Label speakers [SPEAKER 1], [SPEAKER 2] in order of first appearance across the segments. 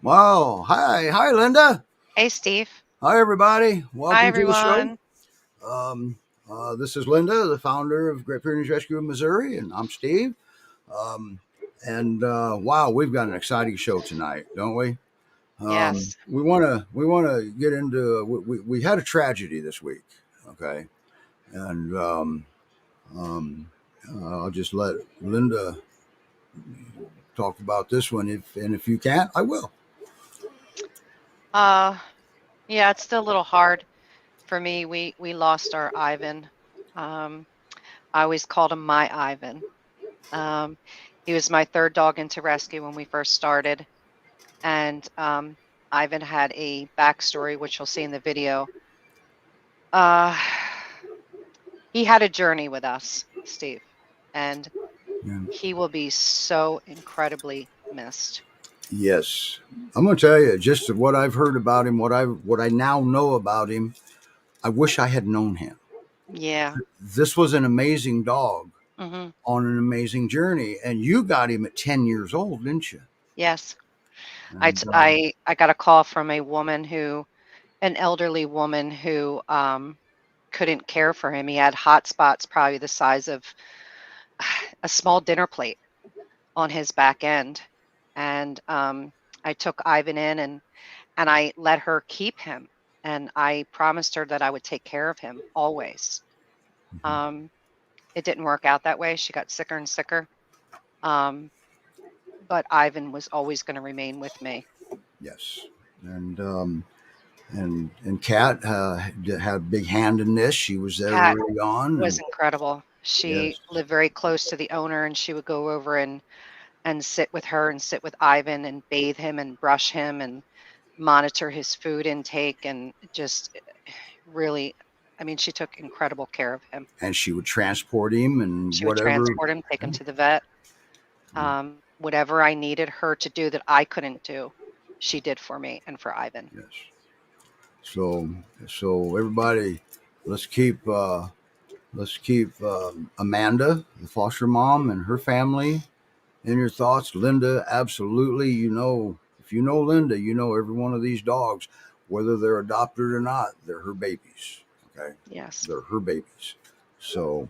[SPEAKER 1] Wow. Hi, Linda.
[SPEAKER 2] Hey, Steve.
[SPEAKER 1] Hi, everybody.
[SPEAKER 2] Hi,
[SPEAKER 1] Welcome to the show.
[SPEAKER 2] everyone.
[SPEAKER 1] This is Linda, the founder of GPRescue in Missouri, and I'm Steve. Um, wow, we've got an exciting show tonight, don't we?
[SPEAKER 2] Yes.
[SPEAKER 1] We want to get into. We had a tragedy this week, okay, and I'll just let Linda talk about this one. If you can't, I will.
[SPEAKER 2] Uh, yeah, it's still a little hard for me. We lost our Ivan. Um, I always called him my Ivan. He was my third dog into rescue when we first started, and Ivan had a backstory, which you'll see in the video. Uh, he had a journey with us, Steve, and
[SPEAKER 1] Yeah.
[SPEAKER 2] he will be so incredibly missed.
[SPEAKER 1] Yes, I'm going to tell you just what I've heard about him, what I now know about him. I wish I had known him.
[SPEAKER 2] Yeah.
[SPEAKER 1] This was an amazing dog
[SPEAKER 2] Hmm.
[SPEAKER 1] on an amazing journey, and you got him at 10 years old, didn't you?
[SPEAKER 2] Yes. I,
[SPEAKER 1] And
[SPEAKER 2] t- I got a call from a woman an elderly woman who couldn't care for him. He had hot spots probably the size of a small dinner plate on his back end. And I took Ivan in and I let her keep him. And I promised her that I would take care of him always. Um, it didn't work out that way. She got sicker and sicker. But Ivan was always going to remain with me.
[SPEAKER 1] yes, and Kat had a big hand in this. She was there
[SPEAKER 2] Kat
[SPEAKER 1] early on.
[SPEAKER 2] was incredible. She
[SPEAKER 1] Yes,
[SPEAKER 2] lived very close to the owner, and she would go over and sit with her and sit with Ivan and bathe him and brush him and monitor his food intake and just really, I mean, she took incredible care of him.
[SPEAKER 1] and she would transport him and
[SPEAKER 2] She would
[SPEAKER 1] whatever.
[SPEAKER 2] transport him, take him to the vet. Whatever I needed her to do that I couldn't do, she did for me and for Ivan.
[SPEAKER 1] Yes. So everybody, let's keep Amanda, the foster mom, and her family in your thoughts. Linda, absolutely. If you know Linda, you know every one of these dogs, whether they're adopted or not, they're her babies. Okay,
[SPEAKER 2] Yes,
[SPEAKER 1] they're her babies. So,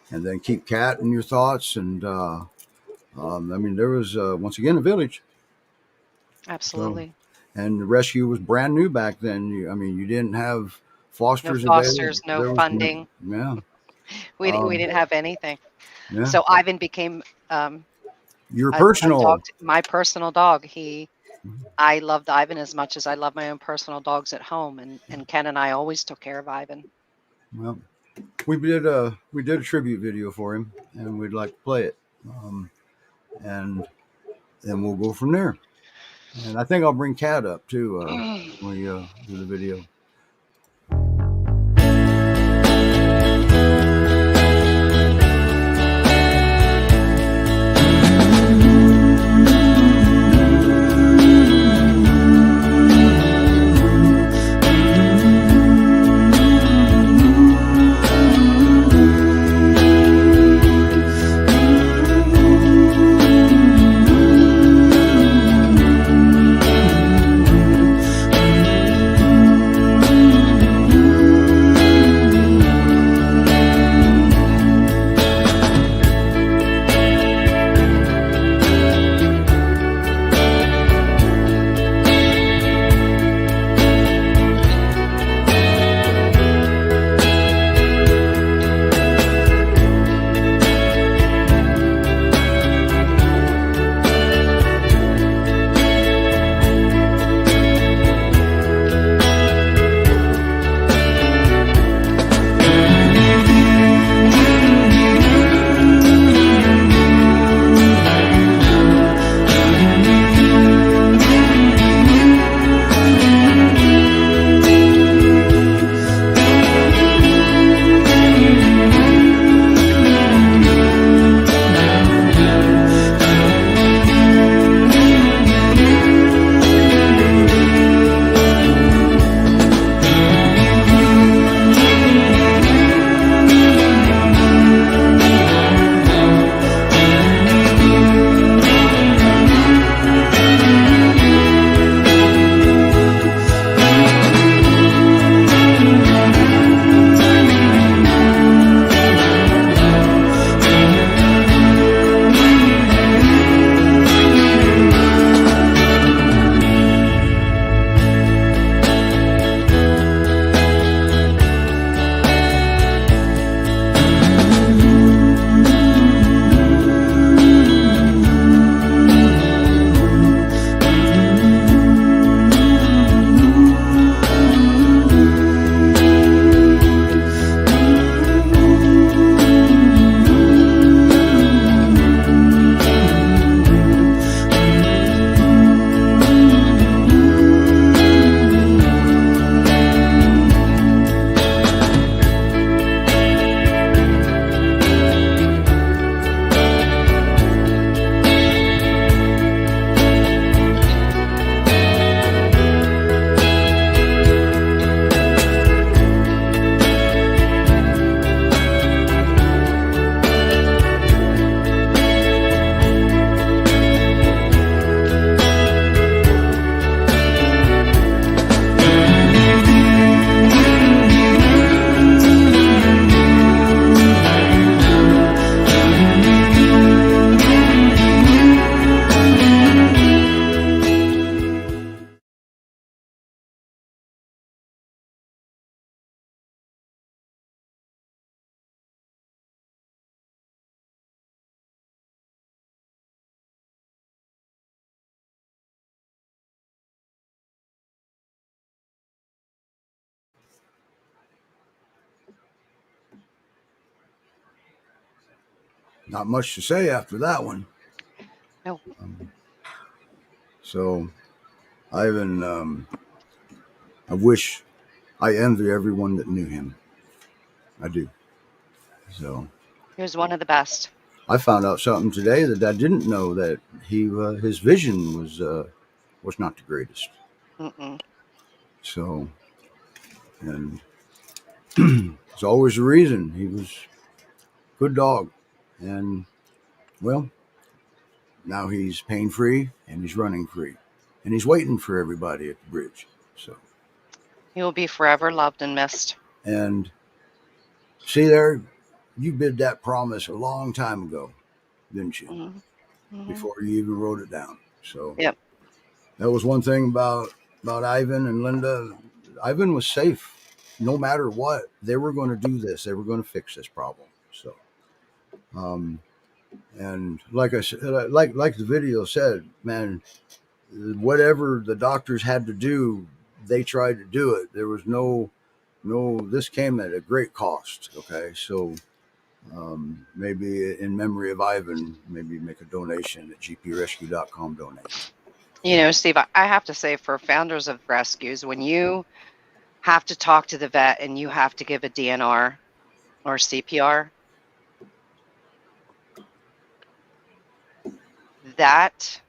[SPEAKER 1] and then keep Kat in your thoughts. And there was once again a village. So,
[SPEAKER 2] absolutely.
[SPEAKER 1] and the rescue was brand new back then. You didn't have
[SPEAKER 2] No
[SPEAKER 1] fosters available.
[SPEAKER 2] fosters, no
[SPEAKER 1] There was
[SPEAKER 2] funding.
[SPEAKER 1] yeah,
[SPEAKER 2] We didn't have anything.
[SPEAKER 1] yeah.
[SPEAKER 2] So Ivan became
[SPEAKER 1] Your
[SPEAKER 2] a dog,
[SPEAKER 1] personal.
[SPEAKER 2] my personal dog. I loved Ivan as much as I love my own personal dogs at home, and Ken and I always took care of Ivan.
[SPEAKER 1] Well, we did a tribute video for him, and we'd like to play it, and then we'll go from there. And I think I'll bring Kat up too when we do the video. not much to say after that one.
[SPEAKER 2] No.
[SPEAKER 1] So Ivan, I envy everyone that knew him. I do. So
[SPEAKER 2] He was one of the best.
[SPEAKER 1] I found out something today that I didn't know, that his vision was not the greatest.
[SPEAKER 2] Mm-mm.
[SPEAKER 1] So, and it's always a reason. He was a good dog, and well, now he's pain free and he's running free, and he's waiting for everybody at the bridge. So,
[SPEAKER 2] He will be forever loved and missed.
[SPEAKER 1] and see there, you did that promise a long time ago, didn't you?
[SPEAKER 2] Mm-hmm.
[SPEAKER 1] Before you even wrote it down. So
[SPEAKER 2] Yep.
[SPEAKER 1] that was one thing about Ivan and Linda. Ivan was safe. No matter what, they were going to do this. They were going to fix this problem. So, and like I said, like the video said, man, whatever the doctors had to do, they tried to do it. There was no. This came at a great cost. Okay, so maybe in memory of Ivan, maybe make a donation at GPRescue.com. Donate.
[SPEAKER 2] You know, Steve, I have to say, for founders of rescues, when you have to talk to the vet and you have to give a DNR or CPR, that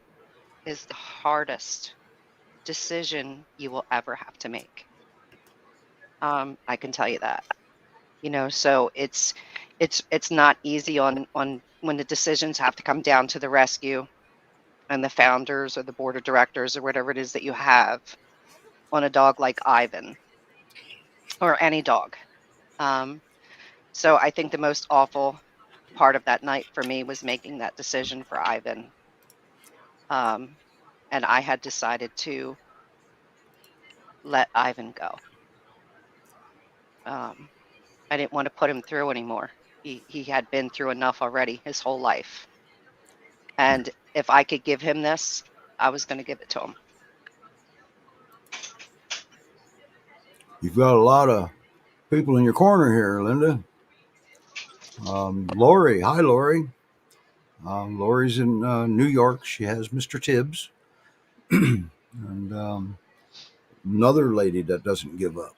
[SPEAKER 2] is the hardest decision you will ever have to make. I can tell you that. You know, so it's not easy on when the decisions have to come down to the rescue and the founders or the board of directors or whatever it is that you have on a dog like Ivan or any dog. So I think the most awful part of that night for me was making that decision for Ivan. And I had decided to let Ivan go. I didn't want to put him through anymore. He had been through enough already his whole life. And if I could give him this, I was going to give it to him.
[SPEAKER 1] You've got a lot of people in your corner here, Linda. Lori, hi, Lori. Lori's in New York. She has Mr. Tibbs, and another lady that doesn't give up.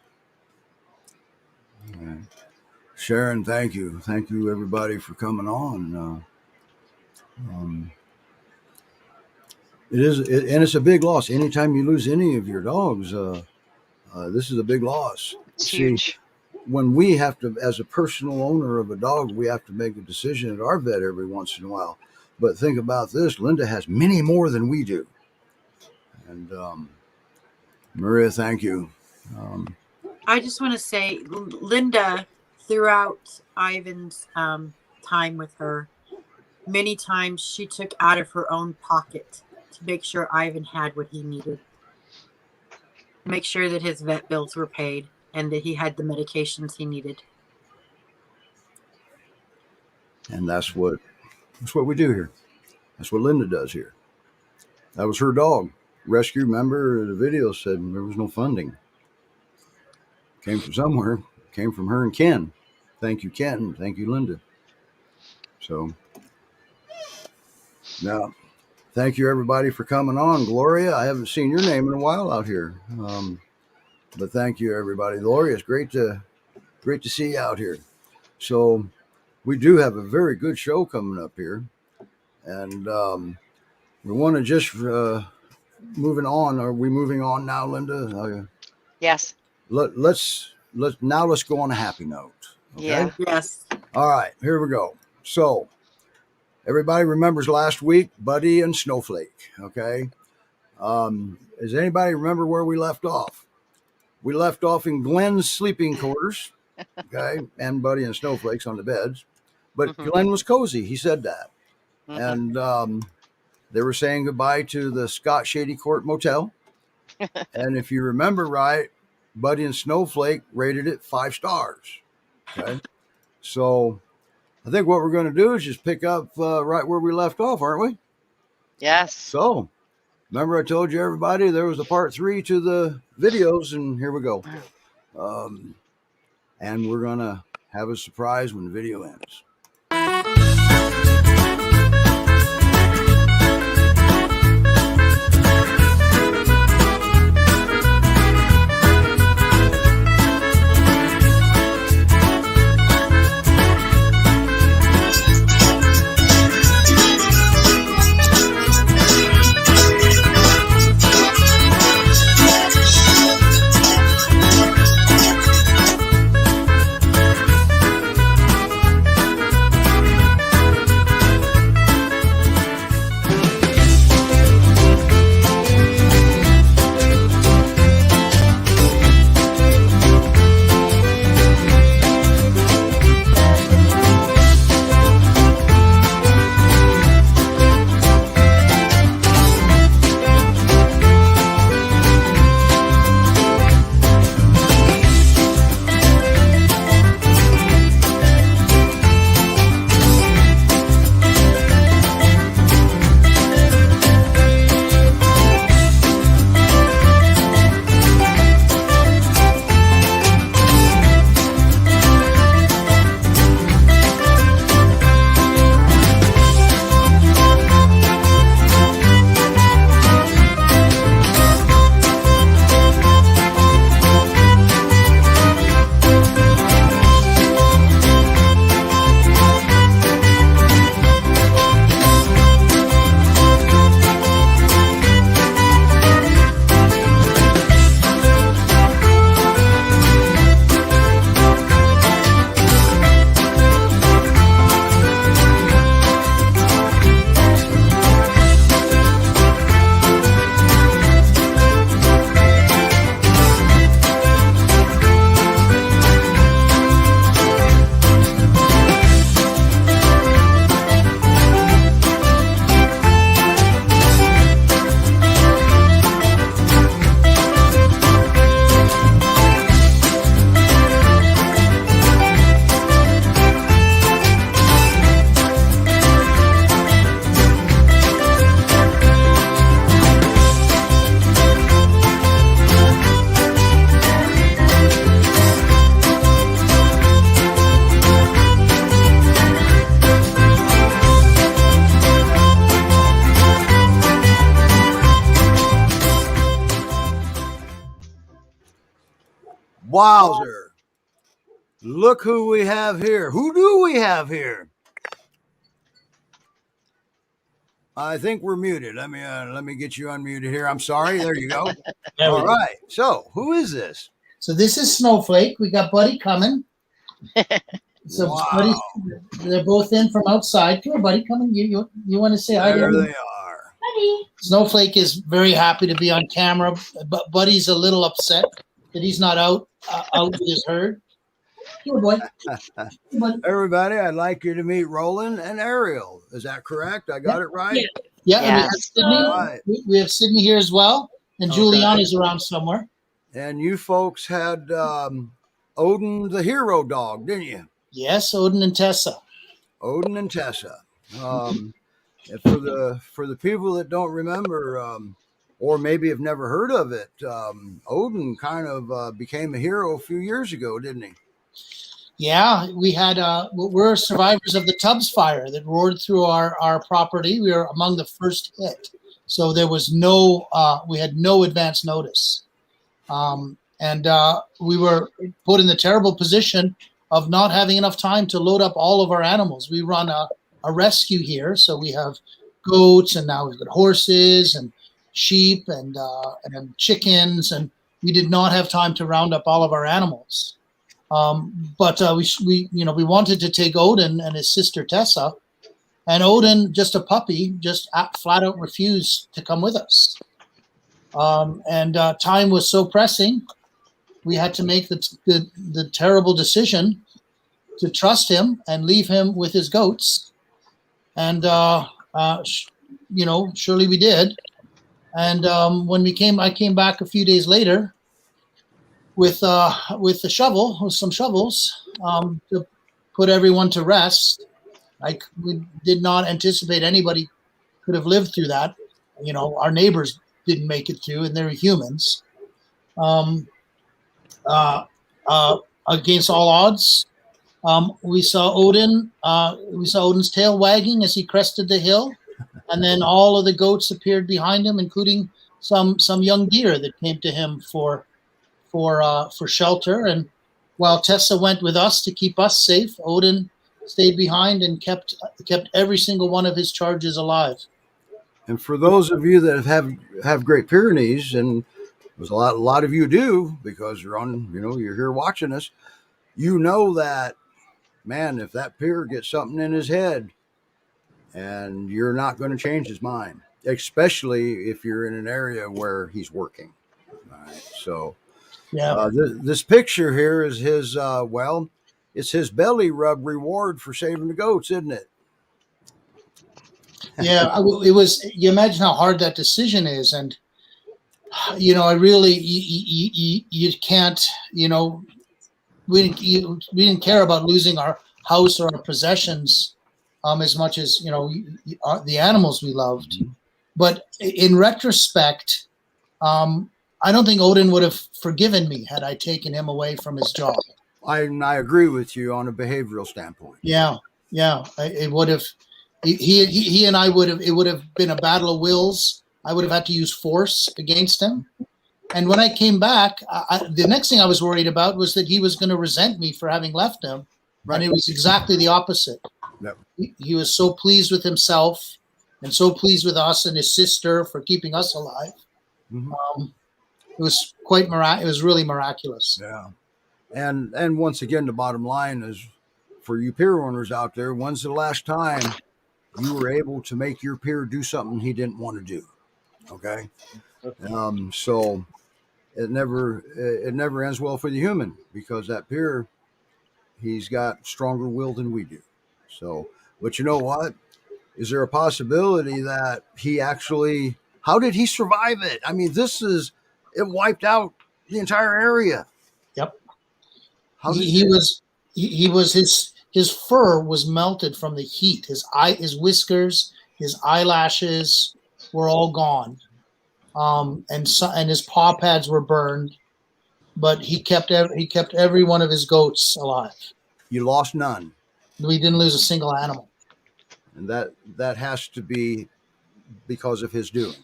[SPEAKER 1] Sharon, thank you everybody for coming on. And it's a big loss. Anytime you lose any of your dogs, this is a big loss.
[SPEAKER 2] It's
[SPEAKER 1] See,
[SPEAKER 2] huge.
[SPEAKER 1] when we have to, as a personal owner of a dog, we have to make a decision at our vet every once in a while. But think about this: Linda has many more than we do. And Maria, thank you.
[SPEAKER 3] I just want to say, Linda, throughout Ivan's time with her, many times she took out of her own pocket to make sure Ivan had what he needed. Make sure that his vet bills were paid and that he had the medications he needed.
[SPEAKER 1] And that's what we do here. That's what Linda does here. That was her dog. Rescue, remember the video said there was no funding. Came from somewhere. Came from her and Ken. Thank you, Ken. Thank you, Linda. So now, thank you everybody for coming on. Gloria, I haven't seen your name in a while out here. But thank you everybody. Gloria, it's great to see you out here. So we do have a very good show coming up here. And we want to just moving on. Are we moving on now, Linda?
[SPEAKER 2] Yes.
[SPEAKER 1] Let's go on a happy note. Okay?
[SPEAKER 2] Yeah.
[SPEAKER 3] Yes.
[SPEAKER 1] All right, here we go. So everybody remembers last week, Buddy and Snowflake. Okay. Does anybody remember where we left off? We left off in Glenn's sleeping quarters. Okay, and Buddy and Snowflake's on the beds. But Glenn was cozy. He said that. And they were saying goodbye to the Scott Shady Court Motel. And if you remember right, Buddy and Snowflake rated it 5 stars. Okay. So I think what we're going to do is just pick up right where we left off, aren't we?
[SPEAKER 2] Yes.
[SPEAKER 1] So remember I told you everybody there was a part 3 to the videos, and here we go. And we're going to have a surprise when the video ends. Wowzer. Look who we have here. Who do we have here? I think we're muted. Let me get you unmuted here. I'm sorry. There you go. All right. So, who is this?
[SPEAKER 4] So this is Snowflake. We got Buddy coming. So
[SPEAKER 1] Wow.
[SPEAKER 4] Buddy, they're both in from outside. Come here, Buddy. Come in. You want to say hi to
[SPEAKER 1] There
[SPEAKER 4] everyone?
[SPEAKER 1] they are.
[SPEAKER 4] Buddy. Snowflake is very happy to be on camera, but Buddy's a little upset that he's not out with his herd. Here, boy. Here, buddy.
[SPEAKER 1] Everybody, I'd like you to meet Roland and Ariel. Is that correct? I got it right?
[SPEAKER 4] Yeah. And we have
[SPEAKER 2] Yes.
[SPEAKER 4] Sydney.
[SPEAKER 1] Right.
[SPEAKER 4] We have Sydney here as well, and
[SPEAKER 1] Okay.
[SPEAKER 4] Juliana's around somewhere.
[SPEAKER 1] And you folks had Odin the hero dog, didn't you?
[SPEAKER 4] Yes, Odin and Tessa.
[SPEAKER 1] Odin and Tessa. For the people that don't remember, or maybe have never heard of it, Odin kind of became a hero a few years ago, didn't he?
[SPEAKER 4] Yeah, we had we're survivors of the Tubbs fire that roared through our property. We were among the first hit, so there was we had no advance notice, and we were put in the terrible position of not having enough time to load up all of our animals. We run a rescue here, so we have goats, and now we've got horses and sheep and chickens, and we did not have time to round up all of our animals. But we wanted to take Odin and his sister Tessa, and Odin, just a puppy, just flat out refused to come with us. And time was so pressing, we had to make the terrible decision to trust him and leave him with his goats. And surely we did. And when I came back a few days later with some shovels to put everyone to rest. We did not anticipate anybody could have lived through that. Our neighbors didn't make it through, and they're humans. Against all odds, we saw Odin. We saw Odin's tail wagging as he crested the hill, and then all of the goats appeared behind him, including some young deer that came to him for shelter. And while Tessa went with us to keep us safe, Odin stayed behind and kept every single one of his charges alive.
[SPEAKER 1] And for those of you that have Great Pyrenees, and there's a lot of you do, because you're here watching us, that, man, if that peer gets something in his head, and you're not going to change his mind, especially if you're in an area where he's working. All right, so.
[SPEAKER 4] Yeah.
[SPEAKER 1] This picture here is his, it's his belly rub reward for saving the goats, isn't it?
[SPEAKER 4] Yeah, it was. You imagine how hard that decision is. And, I really, you can't, we didn't care about losing our house or our possessions as much as, the animals we loved. Mm-hmm. But in retrospect, I don't think Odin would have forgiven me had I taken him away from his job.
[SPEAKER 1] I agree with you on a behavioral standpoint.
[SPEAKER 4] Yeah. It would have. He and I would have. It would have been a battle of wills. I would have had to use force against him. And when I came back, the next thing I was worried about was that he was going to resent me for having left him. Right. And it was exactly the opposite.
[SPEAKER 1] Yep.
[SPEAKER 4] He was so pleased with himself and so pleased with us and his sister for keeping us alive. Mm-hmm. It was it was really miraculous.
[SPEAKER 1] Yeah. And once again, the bottom line is, for you peer owners out there, when's the last time you were able to make your peer do something he didn't want to do? Okay. So it never ends well for the human, because that peer, he's got stronger will than we do. So, but you know what? Is there a possibility that he actually, how did he survive it? I mean, it wiped out the entire area.
[SPEAKER 4] Yep. His fur was melted from the heat. His whiskers, his eyelashes were all gone. And his paw pads were burned, but he kept every one of his goats alive.
[SPEAKER 1] You lost none.
[SPEAKER 4] We didn't lose a single animal.
[SPEAKER 1] And that has to be because of his doing.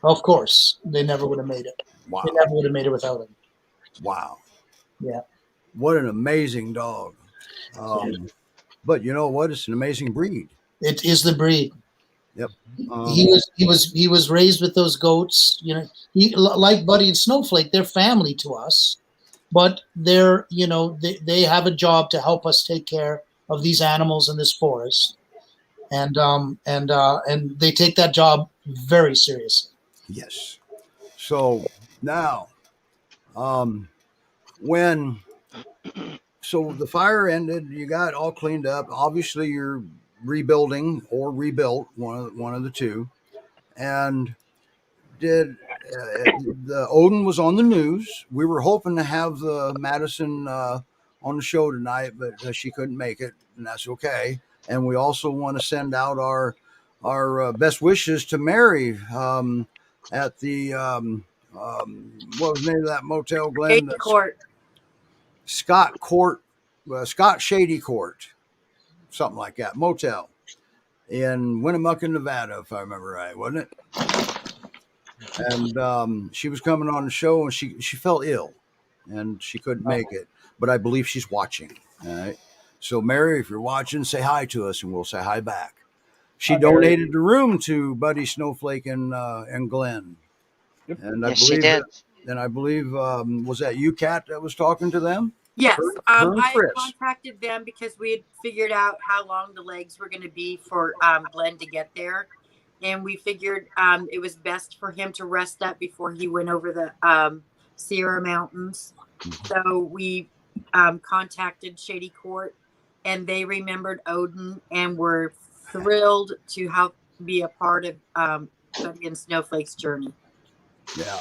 [SPEAKER 4] Of course, they never would have made it.
[SPEAKER 1] Wow.
[SPEAKER 4] They never would have made it without him.
[SPEAKER 1] Wow.
[SPEAKER 4] Yeah.
[SPEAKER 1] What an amazing dog. But you know what? It's an amazing breed.
[SPEAKER 4] It is the breed.
[SPEAKER 1] Yep.
[SPEAKER 4] He was raised with those goats. You know, he like Buddy and Snowflake. They're family to us, but they're they have a job to help us take care of these animals in this forest, and they take that job very seriously.
[SPEAKER 1] Yes. So now, when so the fire ended, you got all cleaned up. Obviously, you're rebuilding or rebuilt, one of the two. And did the Odin was on the news? We were hoping to have the Madison on the show tonight, but she couldn't make it, and that's okay. And we also want to send out our best wishes to Mary at the what was the name of that motel, Glenn?
[SPEAKER 3] Shady Court.
[SPEAKER 1] Scott Shady Court, something like that, motel in Winnemucca, Nevada, if I remember right, wasn't it? And she was coming on the show, and she felt ill, and she couldn't make it. But I believe she's watching. All right. So Mary, if you're watching, say hi to us, and we'll say hi back. She donated the room to Buddy, Snowflake, and Glenn.
[SPEAKER 5] Yep.
[SPEAKER 1] And I
[SPEAKER 2] Yes,
[SPEAKER 1] believe
[SPEAKER 2] she did.
[SPEAKER 1] And I believe was that you, Kat, that was talking to them?
[SPEAKER 3] Yes,
[SPEAKER 1] Her and
[SPEAKER 3] I
[SPEAKER 1] Chris.
[SPEAKER 3] contacted them because we had figured out how long the legs were going to be for Glenn to get there, and we figured it was best for him to rest up before he went over the Sierra Mountains. So we contacted Shady Court, and they remembered Odin and were thrilled to help be a part of Buddy and Snowflake's journey.
[SPEAKER 1] Yeah.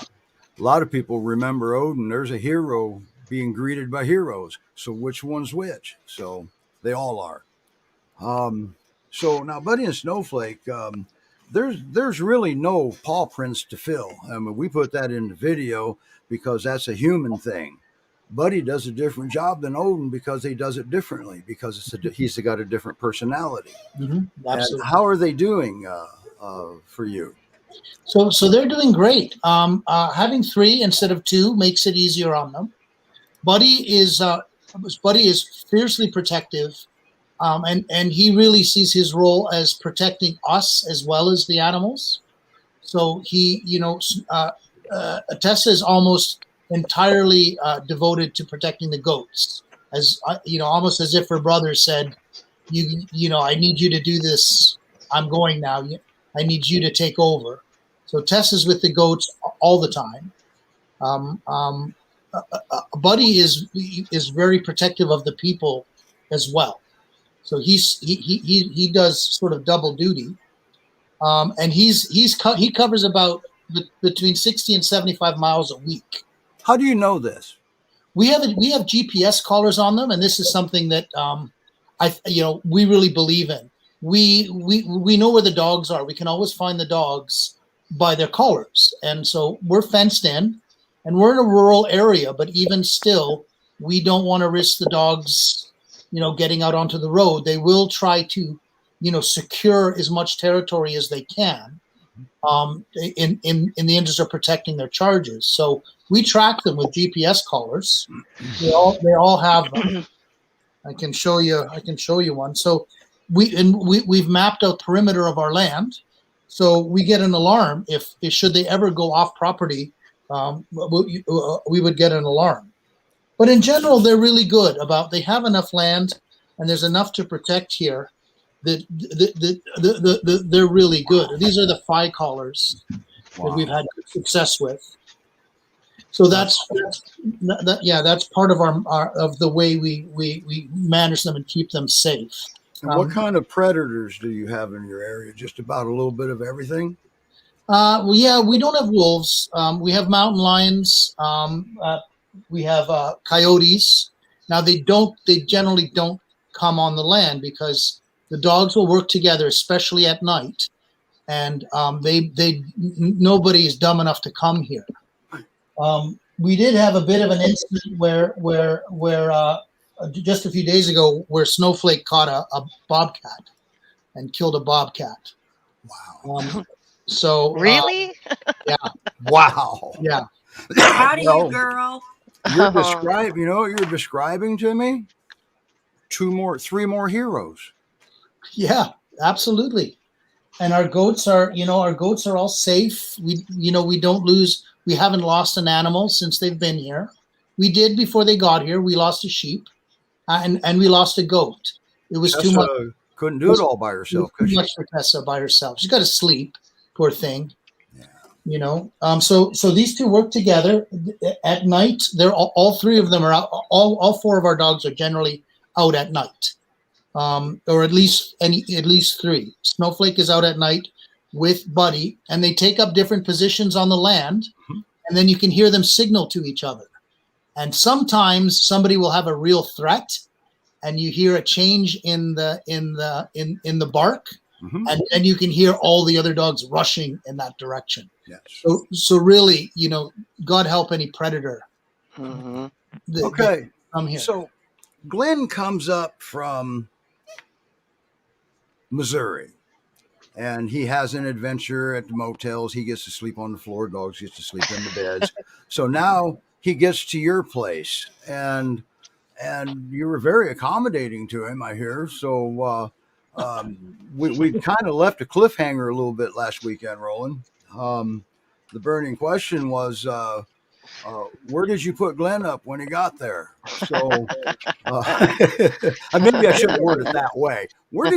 [SPEAKER 1] A lot of people remember Odin. There's a hero being greeted by heroes. So which one's which? So they all are. So now Buddy and Snowflake, there's really no paw prints to fill. I mean, we put that in the video because that's a human thing. Buddy does a different job than Odin because he does it differently, because he's got a different personality.
[SPEAKER 4] Mm-hmm. Absolutely.
[SPEAKER 1] And how are they doing for you?
[SPEAKER 4] So they're doing great. Having 3 instead of 2 makes it easier on them. Buddy is fiercely protective, and he really sees his role as protecting us as well as the animals. So he, Tessa is almost entirely devoted to protecting the goats, as almost as if her brother said, I need you to do this. I'm going now. I need you to take over. So Tessa's with the goats all the time. Buddy is very protective of the people as well. So he does sort of double duty, and he covers about between 60 and 75 miles a week.
[SPEAKER 1] How do you know this?
[SPEAKER 4] We have GPS collars on them, and this is something that we really believe in. We know where the dogs are. We can always find the dogs by their collars, and so we're fenced in, and we're in a rural area. But even still, we don't want to risk the dogs, getting out onto the road. They will try to, secure as much territory as they can, in the interest of protecting their charges. So we track them with GPS collars. They all have them. I can show you one. So we've mapped out perimeter of our land, so we get an alarm if should they ever go off property. We would get an alarm. But in general, they're really good about. They have enough land, and there's enough to protect here. That they're really good. These are the Phi collars that we've had good success with. So that's part of our of the way we manage them and keep them safe.
[SPEAKER 1] And what kind of predators do you have in your area? Just about a little bit of everything?
[SPEAKER 4] We don't have wolves. We have mountain lions. We have coyotes. Now they generally don't come on the land because the dogs will work together, especially at night, and nobody is dumb enough to come here. We did have a bit of an incident where just a few days ago, where Snowflake caught a bobcat and killed a bobcat.
[SPEAKER 1] Wow.
[SPEAKER 2] Really?
[SPEAKER 4] Yeah.
[SPEAKER 1] Wow.
[SPEAKER 4] Yeah.
[SPEAKER 3] How do you, girl?
[SPEAKER 1] you're describing, you know what you're describing to me? Three more heroes.
[SPEAKER 4] Yeah, absolutely. And our goats are, our goats are all safe. We don't lose. We haven't lost an animal since they've been here. We did before they got here. We lost a sheep, and we lost a goat. It was too much.
[SPEAKER 1] Tessa couldn't do it all by herself,
[SPEAKER 4] Too
[SPEAKER 1] could she?
[SPEAKER 4] much for Tessa by herself. She's got to sleep, poor thing.
[SPEAKER 1] Yeah.
[SPEAKER 4] So these two work together at night. They're all three of them are out. All four of our dogs are generally out at night, or at least three. Snowflake is out at night with Buddy, and they take up different positions on the land, and then you can hear them signal to each other. And sometimes somebody will have a real threat, and you hear a change in the bark, and you can hear all the other dogs rushing in that direction.
[SPEAKER 1] Yes.
[SPEAKER 4] So really, God help any predator.
[SPEAKER 1] Okay.
[SPEAKER 4] Come here.
[SPEAKER 1] So Glenn comes up from Missouri, and he has an adventure at the motels. He gets to sleep on the floor. Dogs get to sleep in the beds. So now he gets to your place, and you were very accommodating to him, I hear. So we kind of left a cliffhanger a little bit last weekend, Roland. The burning question was, where did you put Glenn up when he got there? So maybe I shouldn't word it that way. Where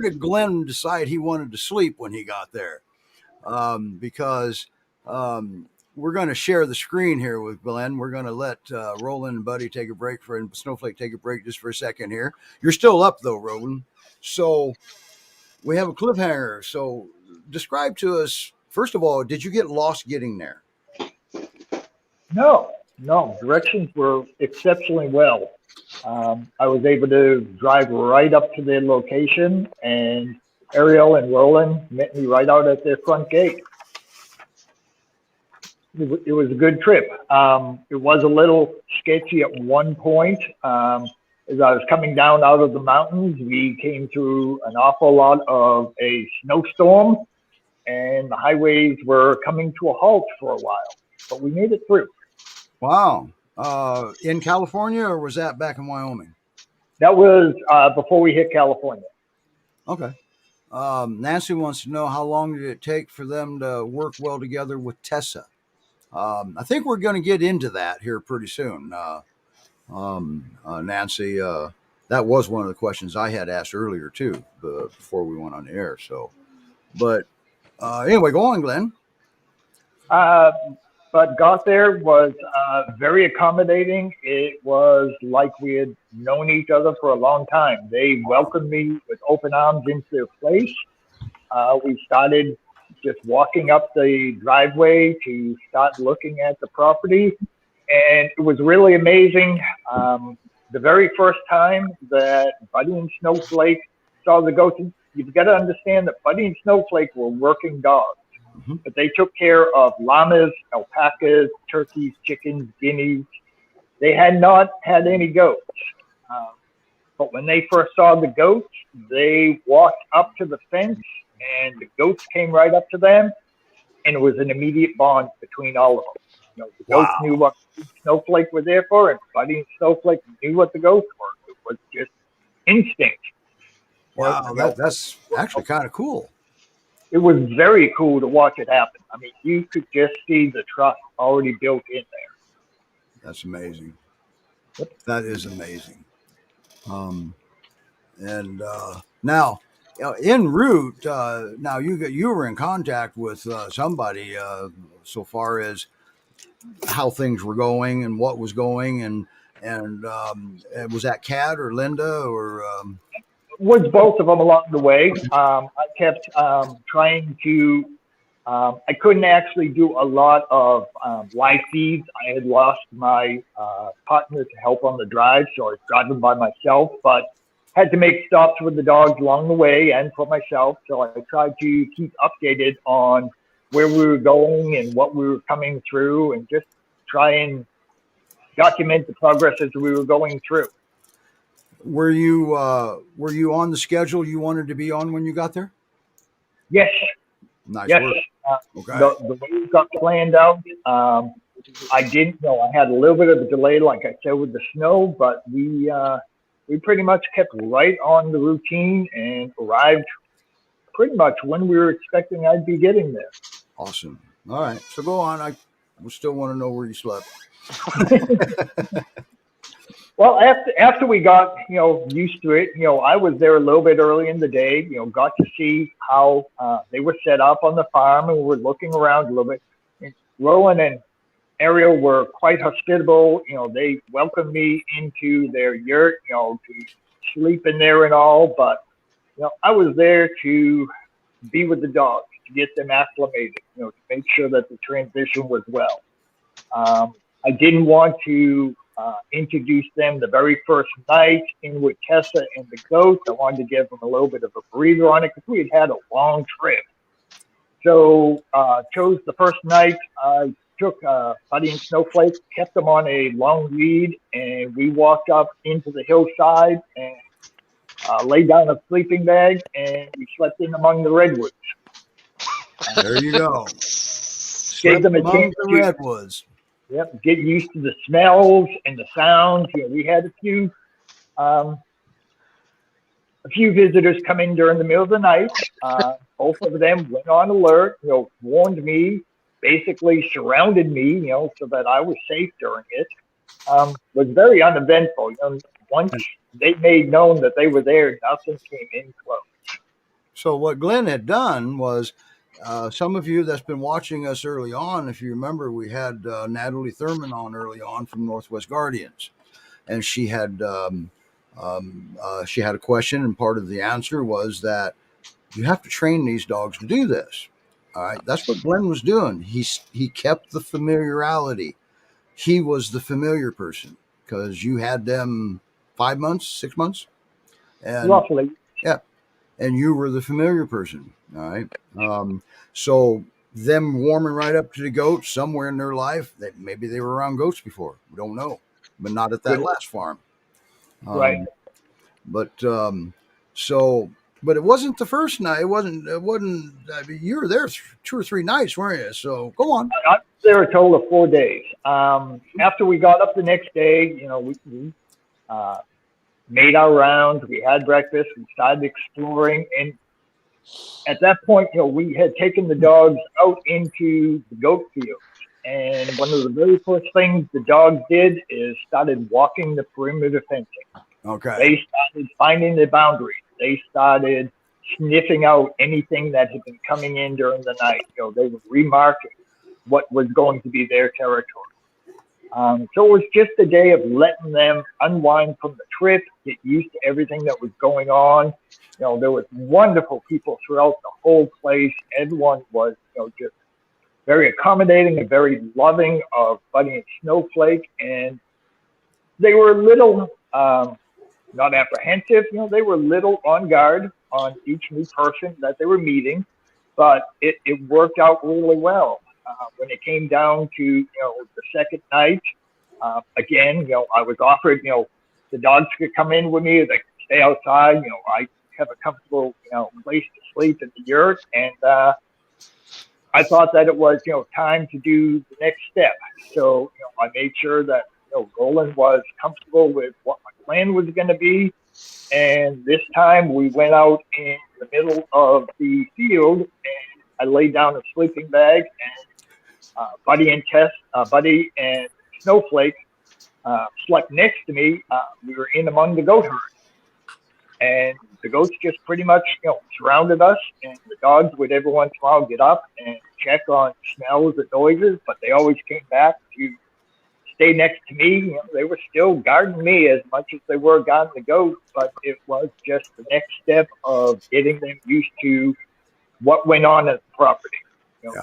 [SPEAKER 1] did Glenn decide he wanted to sleep when he got there? Because we're going to share the screen here with Glenn. We're going to let Roland and Buddy take a break and Snowflake take a break just for a second here. You're still up though, Roland. So we have a cliffhanger. So describe to us, first of all, did you get lost getting there?
[SPEAKER 5] No. Directions were exceptionally well. I was able to drive right up to their location, and Ariel and Roland met me right out at their front gate. It was a good trip. It was a little sketchy at one point. As I was coming down out of the mountains, we came through an awful lot of a snowstorm, and the highways were coming to a halt for a while, but we made it through.
[SPEAKER 1] Wow. In California, or was that back in Wyoming?
[SPEAKER 5] That was before we hit California.
[SPEAKER 1] Okay. Nancy wants to know, how long did it take for them to work well together with Tessa? I think we're going to get into that here pretty soon. Nancy, that was one of the questions I had asked earlier too, before we went on the air. So, but anyway, go on, Glenn.
[SPEAKER 5] But got there, was very accommodating. It was like we had known each other for a long time. They welcomed me with open arms into their place. We started just walking up the driveway to start looking at the property. And it was really amazing. The very first time that Buddy and Snowflake saw the goats, you've got to understand that Buddy and Snowflake were working dogs. But they took care of llamas, alpacas, turkeys, chickens, guineas. They had not had any goats. But when they first saw the goats, they walked up to the fence, and the goats came right up to them, and it was an immediate bond between all of them. The goats knew what Snowflake were there for, and Buddy and Snowflake knew what the goats were. It was just instinct.
[SPEAKER 1] Wow, that's actually kind of cool.
[SPEAKER 5] It was very cool to watch it happen. I mean, you could just see the trust already built in there.
[SPEAKER 1] That's amazing. That is amazing. And now, en route, now you were in contact with somebody so far as how things were going and what was going, and was that Kat or Linda or?
[SPEAKER 5] Was both of them along the way. I kept trying to, I couldn't actually do a lot of live feeds. I had lost my partner to help on the drive, so I was driving by myself, but had to make stops with the dogs along the way and for myself. So I tried to keep updated on where we were going and what we were coming through, and just try and document the progress as we were going through.
[SPEAKER 1] Were you on the schedule you wanted to be on when you got there?
[SPEAKER 5] Yes.
[SPEAKER 1] Nice
[SPEAKER 5] yes.
[SPEAKER 1] work. Okay.
[SPEAKER 5] The way it got planned out, I didn't know. I had a little bit of a delay, like I said, with the snow, but we pretty much kept right on the routine and arrived pretty much when we were expecting I'd be getting there.
[SPEAKER 1] Awesome. All right. So go on. I still want to know where you slept.
[SPEAKER 5] Well, after we got used to it, I was there a little bit early in the day. Got to see how they were set up on the farm, and we were looking around a little bit. And Roland and Ariel were quite hospitable. They welcomed me into their yurt, to sleep in there and all. But I was there to be with the dogs, to get them acclimated, to make sure that the transition was well. I didn't want to introduce them the very first night in with Tessa and the goats. I wanted to give them a little bit of a breather on it because we had a long trip. So chose the first night. I took Buddy and Snowflake, kept them on a long lead, and we walked up into the hillside and laid down a sleeping bag, and we slept in among the redwoods.
[SPEAKER 1] There you go.
[SPEAKER 5] Gave them a
[SPEAKER 1] among
[SPEAKER 5] chance
[SPEAKER 1] the
[SPEAKER 5] to
[SPEAKER 1] redwoods.
[SPEAKER 5] get used to the smells and the sounds. We had a few visitors come in during the middle of the night. Both of them went on alert, warned me, basically surrounded me, so that I was safe during it. Was very uneventful. Once they made known that they were there, nothing came in close.
[SPEAKER 1] So what Glenn had done was, some of you that's been watching us early on, if you remember, we had Natalie Thurman on early on from Northwest Guardians, and she had a question, and part of the answer was that you have to train these dogs to do this. All right, that's what Glenn was doing. He kept the familiarity. He was the familiar person because you had them 5 months, 6 months, and
[SPEAKER 5] Roughly.
[SPEAKER 1] yeah, and you were the familiar person. All right. So them warming right up to the goats somewhere in their life, that maybe they were around goats before. We don't know, but not at that last farm.
[SPEAKER 5] Right.
[SPEAKER 1] But but it wasn't the first night. It wasn't. I mean, you were there 2 or 3 nights, weren't you? So go on.
[SPEAKER 5] I was there a total of 4 days. After we got up the next day, we made our rounds. We had breakfast. We started exploring, and at that point, we had taken the dogs out into the goat fields. And one of the very first things the dogs did is started walking the perimeter fencing.
[SPEAKER 1] Okay.
[SPEAKER 5] They started finding the boundaries. They started sniffing out anything that had been coming in during the night. They were remarking what was going to be their territory. So it was just a day of letting them unwind from the trip, get used to everything that was going on. There was wonderful people throughout the whole place. Everyone was, just very accommodating and very loving of Buddy and Snowflake. And they were a little, not apprehensive, they were a little on guard on each new person that they were meeting, but it worked out really well. When it came down to, the second night, again, I was offered, the dogs could come in with me, they could stay outside, I have a comfortable, place to sleep in the yurt. And I thought that it was, time to do the next step. So, I made sure that, Roland was comfortable with what my plan was going to be. And this time we went out in the middle of the field, and I laid down a sleeping bag, and Buddy and Snowflake slept next to me. We were in among the goat herd, and the goats just pretty much, surrounded us, and the dogs would every once in a while get up and check on smells and noises, but they always came back to stay next to me. They were still guarding me as much as they were guarding the goats, but it was just the next step of getting them used to what went on at the property.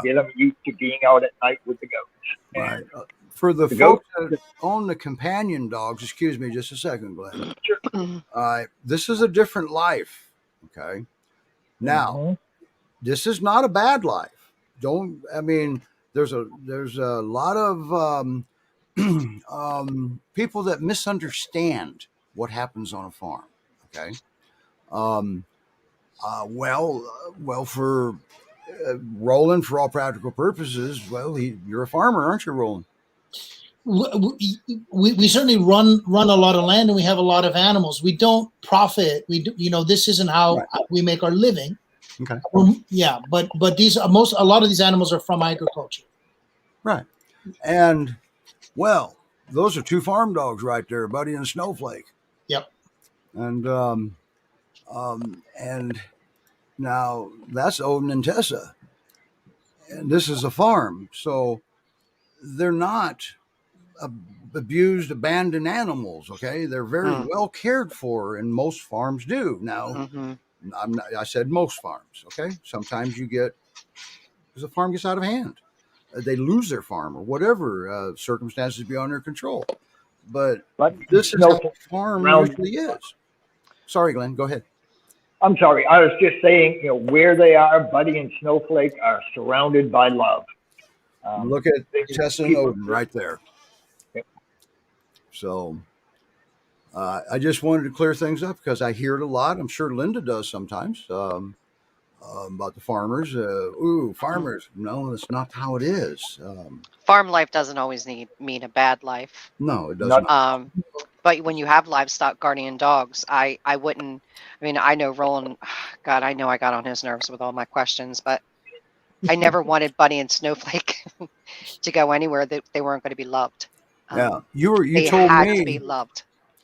[SPEAKER 5] Get them used to being out at night with the goats.
[SPEAKER 1] Right. For the folks that own the companion dogs, excuse me just a second, Glenn.
[SPEAKER 5] Sure.
[SPEAKER 1] This is a different life. Okay. Now, this is not a bad life. There's a lot of people that misunderstand what happens on a farm. Okay. For Roland, for all practical purposes, you're a farmer, aren't you, Roland?
[SPEAKER 4] we certainly run a lot of land, and we have a lot of animals. We don't profit. This isn't how
[SPEAKER 1] Right.
[SPEAKER 4] we make our living.
[SPEAKER 1] Okay.
[SPEAKER 4] Yeah, but a lot of these animals are from agriculture.
[SPEAKER 1] Right. And well, those are two farm dogs right there, Buddy and Snowflake.
[SPEAKER 4] Yep.
[SPEAKER 1] And now that's Odin and Tessa, and this is a farm, so they're not abused, abandoned animals. Okay, they're very well cared for, and most farms do. Now, I said most farms. Okay, sometimes you get because the farm gets out of hand, they lose their farm or whatever circumstances beyond their control. But this is how a farm usually is. Sorry, Glenn, go ahead.
[SPEAKER 5] I'm sorry. I was just saying, where they are, Buddy and Snowflake are surrounded by love.
[SPEAKER 1] Look at Tessa and Odin right there.
[SPEAKER 5] Yep.
[SPEAKER 1] So I just wanted to clear things up because I hear it a lot. I'm sure Linda does sometimes about the farmers. Farmers. No, that's not how it is.
[SPEAKER 2] Farm life doesn't always mean a bad life.
[SPEAKER 1] No, it doesn't.
[SPEAKER 2] But when you have livestock guardian dogs, I wouldn't. I mean, I know Roland. God, I know I got on his nerves with all my questions, but I never wanted Buddy and Snowflake to go anywhere that they weren't going to be loved.
[SPEAKER 1] Yeah, you
[SPEAKER 2] they
[SPEAKER 1] told
[SPEAKER 2] had
[SPEAKER 1] me
[SPEAKER 2] to be loved.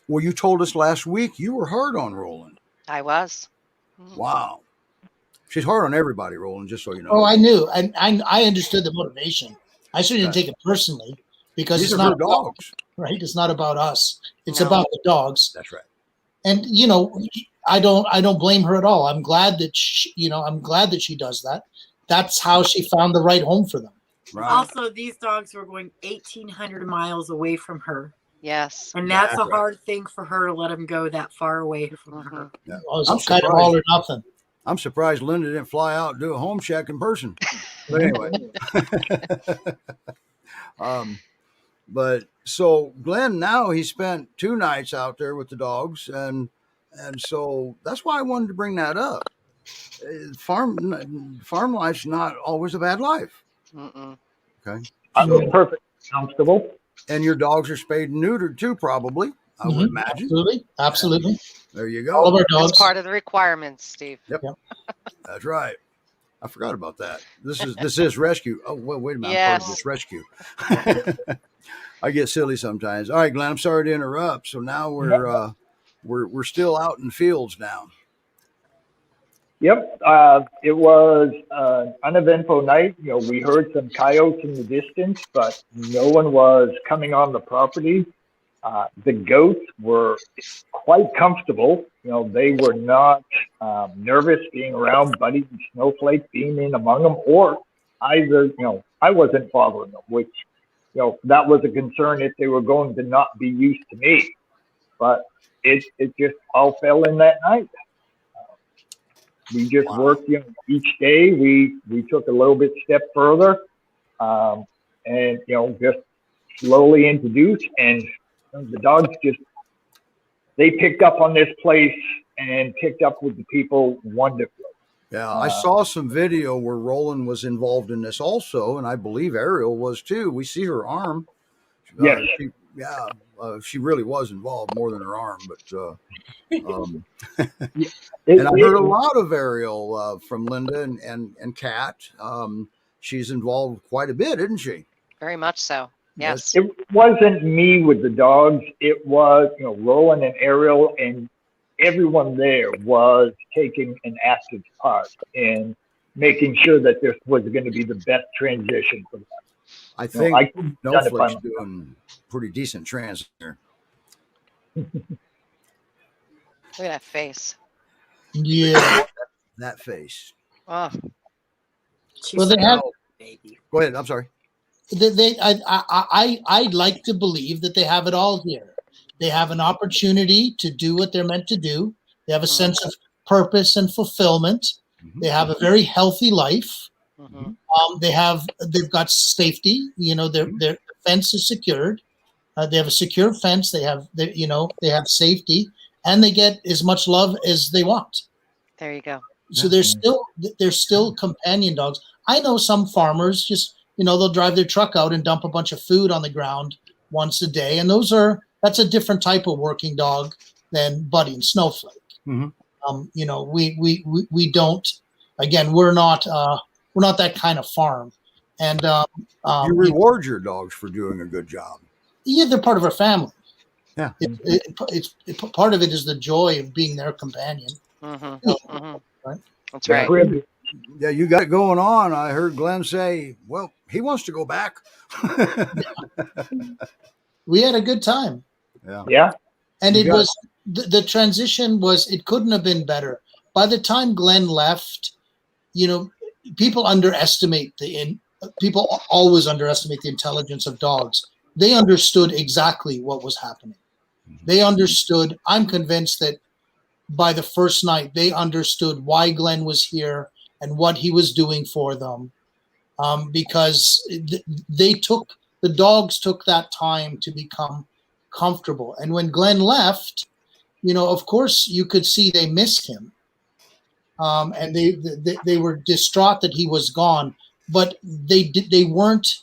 [SPEAKER 1] Well, you told us last week you were hard on Roland.
[SPEAKER 2] I was.
[SPEAKER 1] Wow. She's hard on everybody, Roland, just so you know.
[SPEAKER 4] Oh, I knew. And I understood the motivation. I certainly didn't take it personally because
[SPEAKER 1] These
[SPEAKER 4] it's
[SPEAKER 1] are
[SPEAKER 4] not
[SPEAKER 1] dogs.
[SPEAKER 4] Right? It's not about us. It's about the dogs.
[SPEAKER 1] That's right.
[SPEAKER 4] And I don't blame her at all. I'm glad that she does that. That's how she found the right home for them.
[SPEAKER 1] Right.
[SPEAKER 3] Also, these dogs were going 1,800 miles away from her.
[SPEAKER 2] Yes.
[SPEAKER 3] And that's a hard thing for her to let them go that far away from her.
[SPEAKER 1] Yeah.
[SPEAKER 4] It's kind of all or nothing.
[SPEAKER 1] I'm surprised Linda didn't fly out and do a home check in person. But anyway. But so Glenn, now he spent 2 nights out there with the dogs, and so that's why I wanted to bring that up. Farm life's not always a bad life. Okay,
[SPEAKER 5] I was perfectly comfortable.
[SPEAKER 1] And your dogs are spayed and neutered too, probably. I would imagine.
[SPEAKER 4] Absolutely.
[SPEAKER 1] There you go.
[SPEAKER 4] All of our dogs.
[SPEAKER 2] That's part of the requirements, Steve.
[SPEAKER 1] Yep. That's right. I forgot about that. This is rescue. Oh, well, wait a minute.
[SPEAKER 2] Yes.
[SPEAKER 1] I'm part of this rescue. I get silly sometimes. All right, Glenn, I'm sorry to interrupt. So now we're still out in the fields now.
[SPEAKER 5] Yep. It was an uneventful night. We heard some coyotes in the distance, but no one was coming on the property. The goats were quite comfortable. They were not nervous being around Buddy and Snowflake, being in among them, or either, I wasn't following them, which, that was a concern if they were going to not be used to me. But it just all fell in that night. We just worked, each day we took a little bit step further, and, just slowly introduced, and the dogs they picked up on this place and picked up with the people wonderfully.
[SPEAKER 1] Yeah, I saw some video where Roland was involved in this also, and I believe Ariel was too. We see her arm.
[SPEAKER 5] Yes.
[SPEAKER 1] She really was involved more than her arm, but and I heard a lot of Ariel from Linda and Kat. She's involved quite a bit, isn't she?
[SPEAKER 2] Very much so. Yes.
[SPEAKER 5] It wasn't me with the dogs. It was, Roland and Ariel, and everyone there was taking an active part in making sure that this was going to be the best transition for them.
[SPEAKER 1] I think Snowflake's doing pretty decent transition here.
[SPEAKER 2] Look at that face.
[SPEAKER 4] Yeah.
[SPEAKER 1] That face.
[SPEAKER 2] Oh.
[SPEAKER 4] Well, they have.
[SPEAKER 1] Go ahead. I'm sorry.
[SPEAKER 4] I'd like to believe that they have it all here. They have an opportunity to do what they're meant to do. They have a sense of purpose and fulfillment. They have a very healthy life. They've got safety. Their fence is secured. They have a secure fence. They have safety, and they get as much love as they want.
[SPEAKER 2] There you go.
[SPEAKER 4] So they're still companion dogs. I know some farmers just they'll drive their truck out and dump a bunch of food on the ground once a day, and that's a different type of working dog than Buddy and Snowflake. You know, we don't. Again, we're not that kind of farm, and
[SPEAKER 1] You reward your dogs for doing a good job.
[SPEAKER 4] yeah, they're part of our family.
[SPEAKER 1] Yeah,
[SPEAKER 4] It's part of it is the joy of being their companion.
[SPEAKER 2] Right? That's
[SPEAKER 5] Yeah.
[SPEAKER 2] right.
[SPEAKER 1] yeah, you got it going on. I heard Glenn say, "Well, he wants to go back."
[SPEAKER 4] We had a good time.
[SPEAKER 5] Yeah.
[SPEAKER 4] And
[SPEAKER 1] You
[SPEAKER 4] it
[SPEAKER 1] got
[SPEAKER 4] was the transition was, it couldn't have been better. By the time Glenn left, you know, people always underestimate the intelligence of dogs. They understood exactly what was happening. They understood. I'm convinced that by the first night, they understood why Glenn was here and what he was doing for them, because the dogs took that time to become comfortable. And when Glenn left, you know, of course, you could see they missed him, and they were distraught that he was gone. But they weren't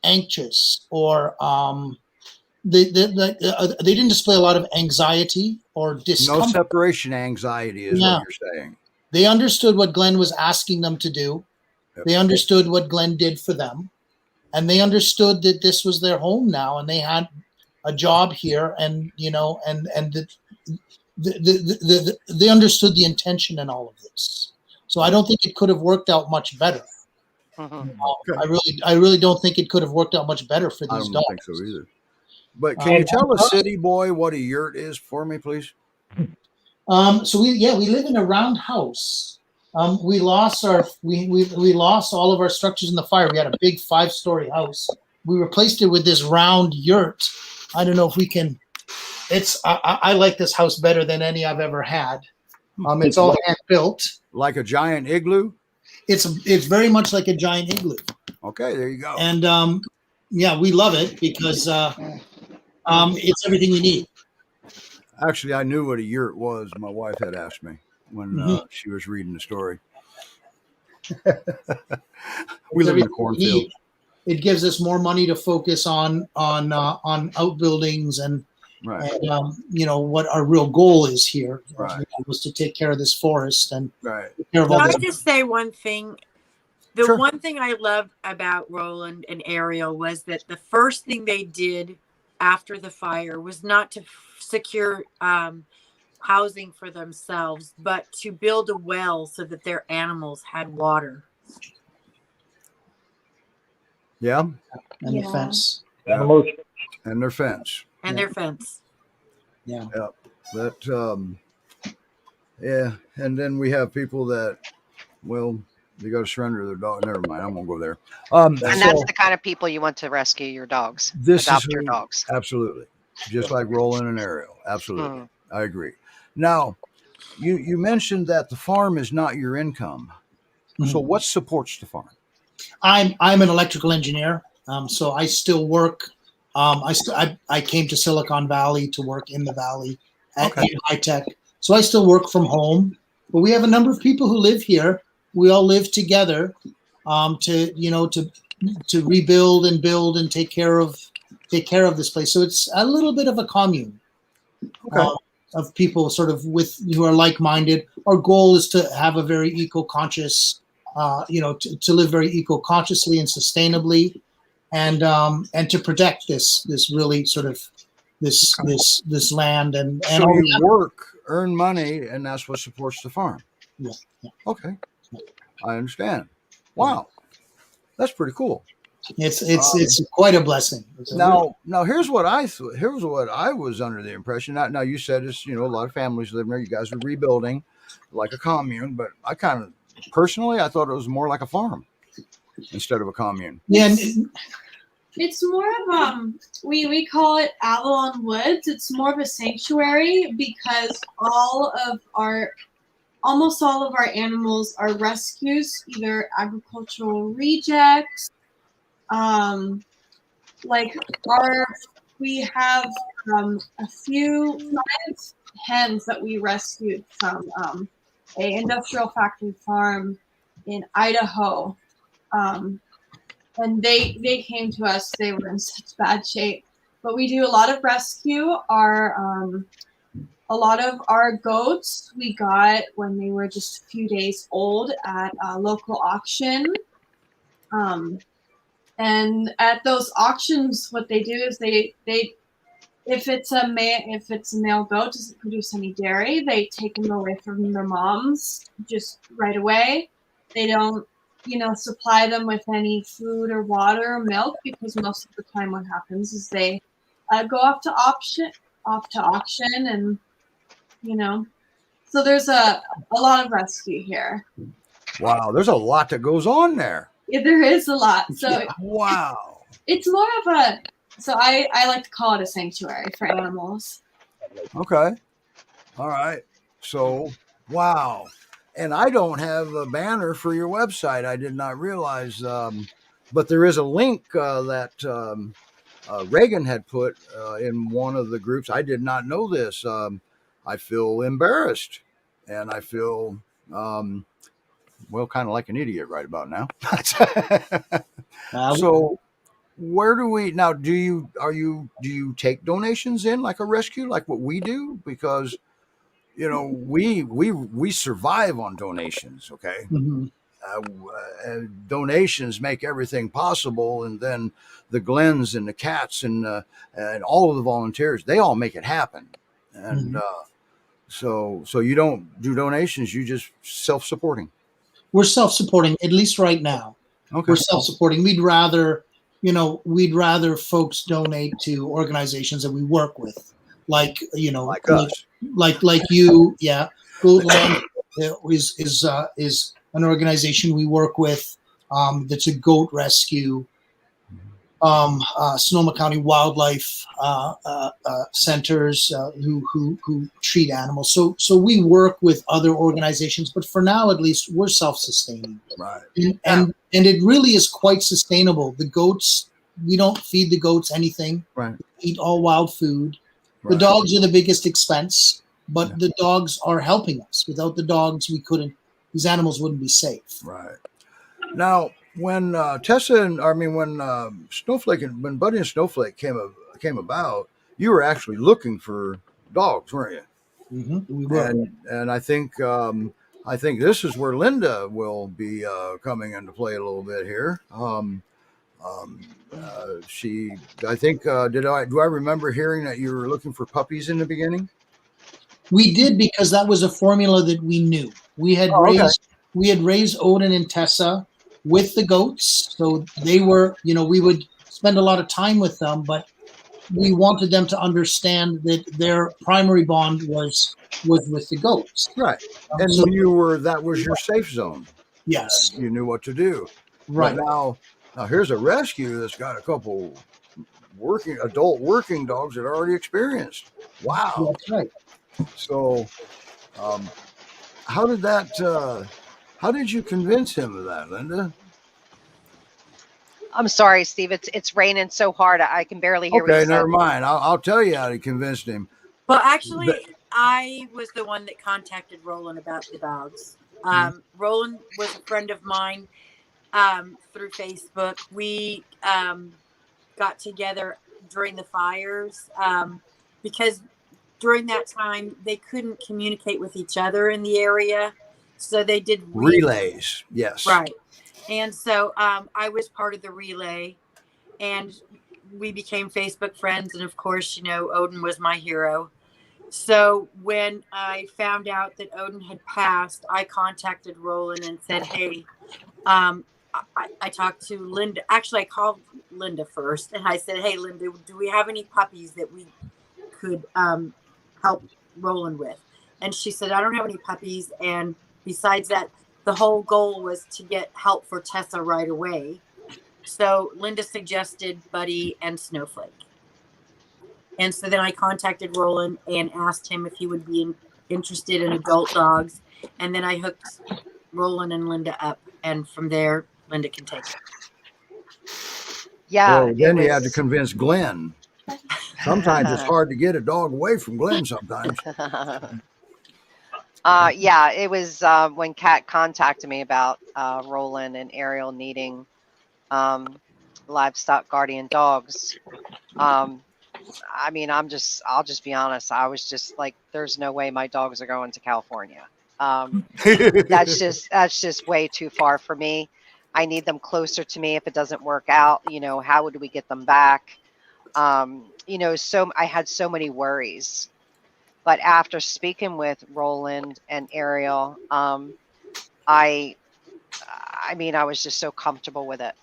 [SPEAKER 4] anxious, or they didn't display a lot of anxiety or
[SPEAKER 1] No
[SPEAKER 4] discomfort.
[SPEAKER 1] separation anxiety is what you're saying.
[SPEAKER 4] They understood what Glenn was asking them to do.
[SPEAKER 1] Yep.
[SPEAKER 4] They understood what Glenn did for them, and they understood that this was their home now, and they had a job here, and you know, and they understood the intention in all of this. So I don't think it could have worked out much better. I really don't think it could have worked out much better for
[SPEAKER 1] I
[SPEAKER 4] these
[SPEAKER 1] don't
[SPEAKER 4] dogs.
[SPEAKER 1] think so either. But can you tell a city boy what a yurt is for me, please?
[SPEAKER 4] So we live in a round house. We lost we lost all of our structures in the fire. We had a big 5-story house. We replaced it with this round yurt. I don't know if we can. I like this house better than any I've ever had. It's all hand built.
[SPEAKER 1] Like a giant igloo?
[SPEAKER 4] It's very much like a giant igloo.
[SPEAKER 1] Okay, there you go.
[SPEAKER 4] And yeah, we love it because it's everything we need.
[SPEAKER 1] Actually, I knew what a yurt was. My wife had asked me when she was reading the story. We live in a cornfield.
[SPEAKER 4] It gives us more money to focus on outbuildings and,
[SPEAKER 1] right.
[SPEAKER 4] and you know what our real goal is here,
[SPEAKER 1] right.
[SPEAKER 4] was to take care of this forest and
[SPEAKER 1] right.
[SPEAKER 4] take care of all
[SPEAKER 3] Can
[SPEAKER 4] this.
[SPEAKER 3] I just say one thing? The
[SPEAKER 1] Sure.
[SPEAKER 3] one thing I loved about Roland and Ariel was that the first thing they did after the fire was not to secure housing for themselves, but to build a well so that their animals had water.
[SPEAKER 1] Yeah.
[SPEAKER 4] And the fence.
[SPEAKER 5] Animals.
[SPEAKER 1] And their fence.
[SPEAKER 3] And their fence.
[SPEAKER 4] Yeah.
[SPEAKER 1] Yeah. That yeah. And then we have people that, well, they got to surrender their dog. Never mind. I won't go there.
[SPEAKER 2] And that's the kind of people you want to rescue your dogs. Adopt your dogs.
[SPEAKER 1] Absolutely. Just like Roland and Ariel. Absolutely. I agree. Now, you mentioned that the farm is not your income. So what supports the farm?
[SPEAKER 4] I'm an electrical engineer. So I still work. I came to Silicon Valley to work in the Valley at high tech. So I still work from home, but we have a number of people who live here. We all live together to rebuild and build and take care of this place. So it's a little bit of a commune of people sort of who are like-minded. Our goal is to have a very eco-conscious, to live very eco-consciously and sustainably, and to protect this really sort of this land and
[SPEAKER 1] so you work, earn money, and that's what supports the farm.
[SPEAKER 4] Yeah.
[SPEAKER 1] Okay. I understand. Wow. That's pretty cool.
[SPEAKER 4] It's quite a blessing.
[SPEAKER 1] Now here's what I was under the impression. Now you said it's, a lot of families living there. You guys are rebuilding like a commune, but I kind of personally I thought it was more like a farm instead of a commune.
[SPEAKER 4] Yeah.
[SPEAKER 6] It's more of we call it Avalon Woods. It's more of a sanctuary because almost all of our animals are rescues, either agricultural rejects. We have a few 5 hens that we rescued from a industrial factory farm in Idaho. And they came to us. They were in such bad shape, but we do a lot of rescue. A lot of our goats we got when they were just a few days old at a local auction. And at those auctions, what they do is they if it's a male goat doesn't produce any dairy, they take them away from their moms just right away. They don't, supply them with any food or water or milk, because most of the time what happens is they go off to auction, and so there's a lot of rescue here.
[SPEAKER 1] Wow, there's a lot that goes on there.
[SPEAKER 6] Yeah, there is a lot. So
[SPEAKER 1] Wow.
[SPEAKER 6] it's more of I like to call it a sanctuary for animals.
[SPEAKER 1] Okay. All right. So, wow. And I don't have a banner for your website. I did not realize, but there is a link that Reagan had put in one of the groups. I did not know this. I feel embarrassed, and I feel kind of like an idiot right about now. So, where do we now? Do you take donations in like a rescue, like what we do? Because we survive on donations. Okay.
[SPEAKER 4] Mhm.
[SPEAKER 1] Donations make everything possible, and then the Glens and the Cats and all of the volunteers, they all make it happen. And so you don't do donations, you just self-supporting.
[SPEAKER 4] We're self-supporting, at least right now.
[SPEAKER 1] Okay.
[SPEAKER 4] We're self-supporting. We'd rather folks donate to organizations that we work with, like
[SPEAKER 1] us.
[SPEAKER 4] like you. Yeah, Goatland is an organization we work with. That's a goat rescue. Sonoma County Wildlife Centers who treat animals. So we work with other organizations, but for now, at least, we're self-sustaining.
[SPEAKER 1] Right.
[SPEAKER 4] And it really is quite sustainable. The goats, we don't feed the goats anything.
[SPEAKER 1] Right.
[SPEAKER 4] We eat all wild food.
[SPEAKER 1] Right.
[SPEAKER 4] The dogs are the biggest expense, but the dogs are helping us. Without the dogs, these animals wouldn't be safe.
[SPEAKER 1] Right. Now, when Snowflake when Buddy and Snowflake came about, you were actually looking for dogs, weren't you?
[SPEAKER 4] Mm-hmm. We were.
[SPEAKER 1] And I think this is where Linda will be coming into play a little bit here. Do I remember hearing that you were looking for puppies in the beginning?
[SPEAKER 4] We did, because that was a formula that we knew. We had raised Odin and Tessa with the goats, so they were, we would spend a lot of time with them, but we wanted them to understand that their primary bond was with the goats.
[SPEAKER 1] Right. And that was your safe zone.
[SPEAKER 4] Yes.
[SPEAKER 1] You knew what to do.
[SPEAKER 4] Right.
[SPEAKER 1] But now here's a rescue that's got a couple adult working dogs that are already experienced. Wow.
[SPEAKER 4] That's right.
[SPEAKER 1] So how did you convince him of that, Linda?
[SPEAKER 2] I'm sorry, Steve. It's raining so hard I can barely hear what you
[SPEAKER 1] Okay,
[SPEAKER 2] said.
[SPEAKER 1] never mind. I'll tell you how to convince him.
[SPEAKER 3] Well, actually, I was the one that contacted Roland about the dogs. Roland was a friend of mine through Facebook. We got together during the fires because during that time they couldn't communicate with each other in the area, so they did
[SPEAKER 1] relays. Yes,
[SPEAKER 3] right. And so I was part of the relay, and we became Facebook friends. And of course, Odin was my hero. So when I found out that Odin had passed, I contacted Roland and said, hey, I talked to Linda. Actually, I called Linda first, and I said, hey, Linda, do we have any puppies that we could help Roland with? And she said, I don't have any puppies. And besides that, the whole goal was to get help for Tessa right away. So Linda suggested Buddy and Snowflake. And so then I contacted Roland and asked him if he would be interested in adult dogs. And then I hooked Roland and Linda up. And from there, Linda can take it.
[SPEAKER 2] Yeah.
[SPEAKER 1] Well, then you had to convince Glenn. Sometimes it's hard to get a dog away from Glenn sometimes.
[SPEAKER 2] Yeah, it was when Kat contacted me about Roland and Ariel needing livestock guardian dogs. I mean, I'll just be honest. I was just like, there's no way my dogs are going to California. That's just way too far for me. I need them closer to me. If it doesn't work out, how would we get them back? So I had so many worries. But after speaking with Roland and Ariel, I mean, I was just so comfortable with it.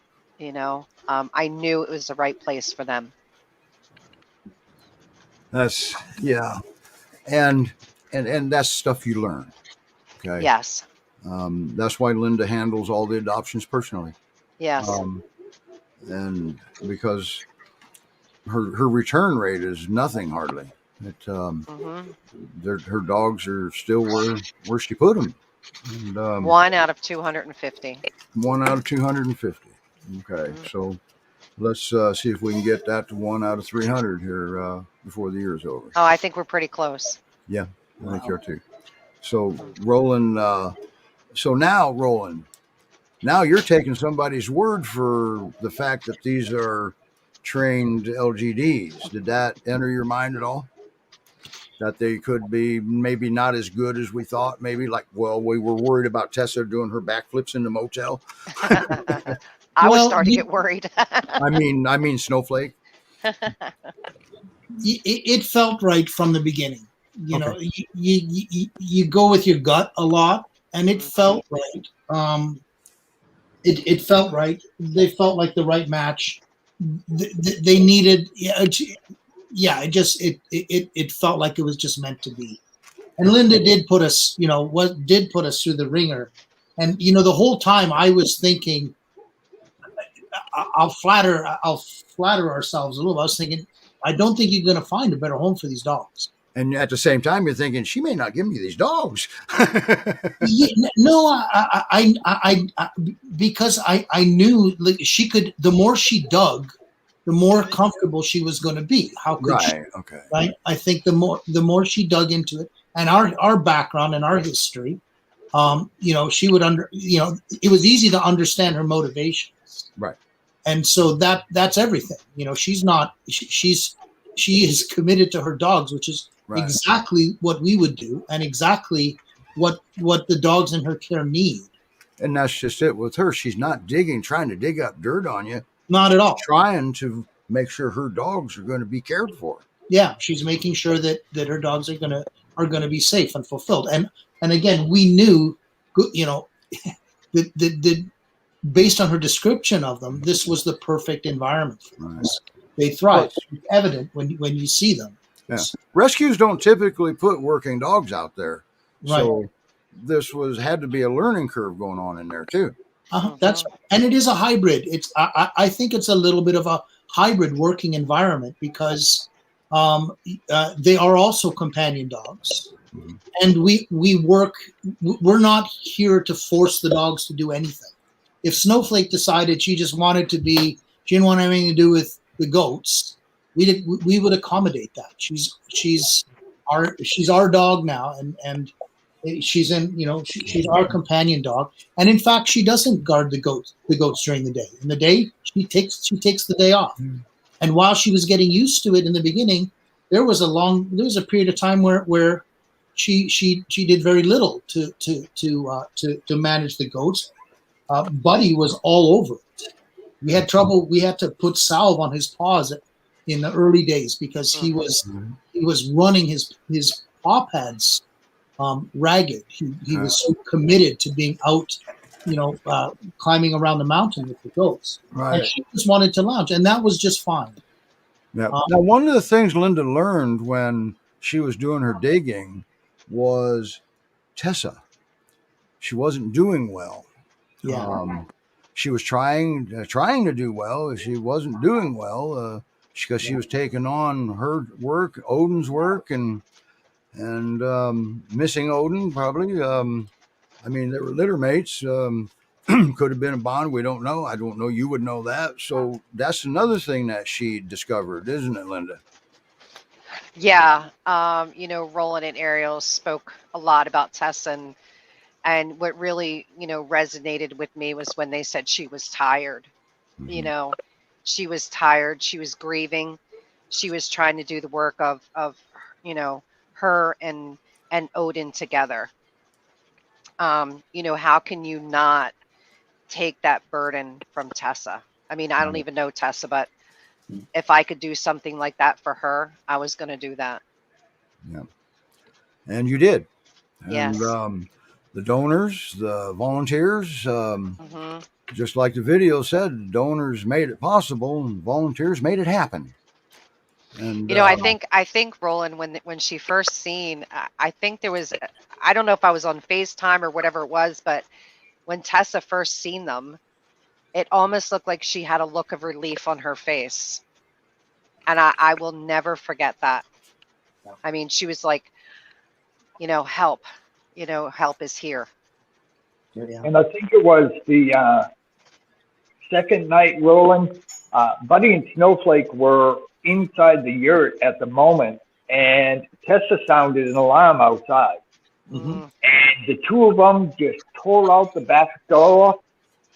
[SPEAKER 2] I knew it was the right place for them.
[SPEAKER 1] That's yeah, and that's stuff you learn. Okay.
[SPEAKER 2] Yes.
[SPEAKER 1] That's why Linda handles all the adoptions personally.
[SPEAKER 2] Yes.
[SPEAKER 1] And because her return rate is nothing hardly. Her dogs are still where she put them. And,
[SPEAKER 2] 1 out of 250.
[SPEAKER 1] 1 out of 250. Okay, so let's see if we can get that to 1 out of 300 here before the year's over.
[SPEAKER 2] Oh, I think we're pretty close.
[SPEAKER 1] Yeah, I think you are too. So Roland, Roland, now you're taking somebody's word for the fact that these are trained LGDs. Did that enter your mind at all? That they could be maybe not as good as we thought? Maybe like, well, we were worried about Tessa doing her backflips in the motel.
[SPEAKER 2] I was starting to get worried.
[SPEAKER 1] I mean, Snowflake.
[SPEAKER 4] It felt right from the beginning. You go with your gut a lot, and it felt right. It felt right. They felt like the right match. They needed, it felt like it was just meant to be. And Linda did put us, put us through the ringer. And the whole time I was thinking, I'll flatter ourselves a little. I was thinking, I don't think you're going to find a better home for these dogs.
[SPEAKER 1] And at the same time, you're thinking she may not give me these dogs.
[SPEAKER 4] No, because I knew she could. The more she dug, the more comfortable she was going to be. How could she?
[SPEAKER 1] Okay.
[SPEAKER 4] Right. I think the more she dug into it, and our background and our history, she would it was easy to understand her motivations.
[SPEAKER 1] Right.
[SPEAKER 4] And so that's everything. She is committed to her dogs, which is exactly what we would do, and exactly what the dogs in her care need. And
[SPEAKER 1] that's just it with her. She's not trying to dig up dirt on you.
[SPEAKER 4] Not at all.
[SPEAKER 1] She's trying to make sure her dogs are going to be cared for.
[SPEAKER 4] Yeah, she's making sure that her dogs are going to be safe and fulfilled. And again, we knew, that based on her description of them, this was the perfect environment for us. They thrive. It's evident when you see them.
[SPEAKER 1] Yeah. Rescues don't typically put working dogs out there. Right. So this had to be a learning curve going on in there too.
[SPEAKER 4] And it is a hybrid. I think it's a little bit of a hybrid working environment because they are also companion dogs. Mm-hmm. And we're not here to force the dogs to do anything. If Snowflake decided she didn't want anything to do with the goats, we would accommodate that. She's our dog now, and she's she's our companion dog. And in fact, she doesn't guard the goats during the day. In the day, she takes the day off. Mm. And while she was getting used to it in the beginning, there was a period of time where she did very little to manage the goats. Buddy was all over it. We had trouble. We had to put salve on his paws in the early days because he was running his paw pads ragged. He was so committed to being out, climbing around the mountain with the goats. Right. And she just wanted to lounge, and that was just fine.
[SPEAKER 1] Yeah. Now, one of the things Linda learned when she was doing her digging was Tessa. She wasn't doing well.
[SPEAKER 4] Yeah.
[SPEAKER 1] She was trying to do well. She wasn't doing well because she was taking on her work, Odin's work, and missing Odin probably. They were litter mates. Could have been a bond. We don't know. I don't know. You would know that. So that's another thing that she discovered, isn't it, Linda?
[SPEAKER 2] Yeah. Roland and Ariel spoke a lot about Tessa, and what really, resonated with me was when they said she was tired. Mm-hmm. She was tired. She was grieving. she was trying to do the work of her and Odin together. How can you not take that burden from Tessa? I mean, I don't even know Tessa, but if I could do something like that for her, I was going to do that.
[SPEAKER 1] Yeah. And you did.
[SPEAKER 2] Yes.
[SPEAKER 1] And the donors, the volunteers,
[SPEAKER 2] Mm-hmm.
[SPEAKER 1] just like the video said, donors made it possible and volunteers made it happen. And
[SPEAKER 2] I think Roland, when she first seen, I think there was, I don't know if I was on FaceTime or whatever it was, but when Tessa first seen them, it almost looked like she had a look of relief on her face. And I will never forget that. I mean, she was like, help, help is here.
[SPEAKER 5] And I think it was the second night, Roland, Buddy and Snowflake were inside the yurt at the moment, and Tessa sounded an alarm outside.
[SPEAKER 2] Mm-hmm.
[SPEAKER 5] And the two of them just tore out the back door,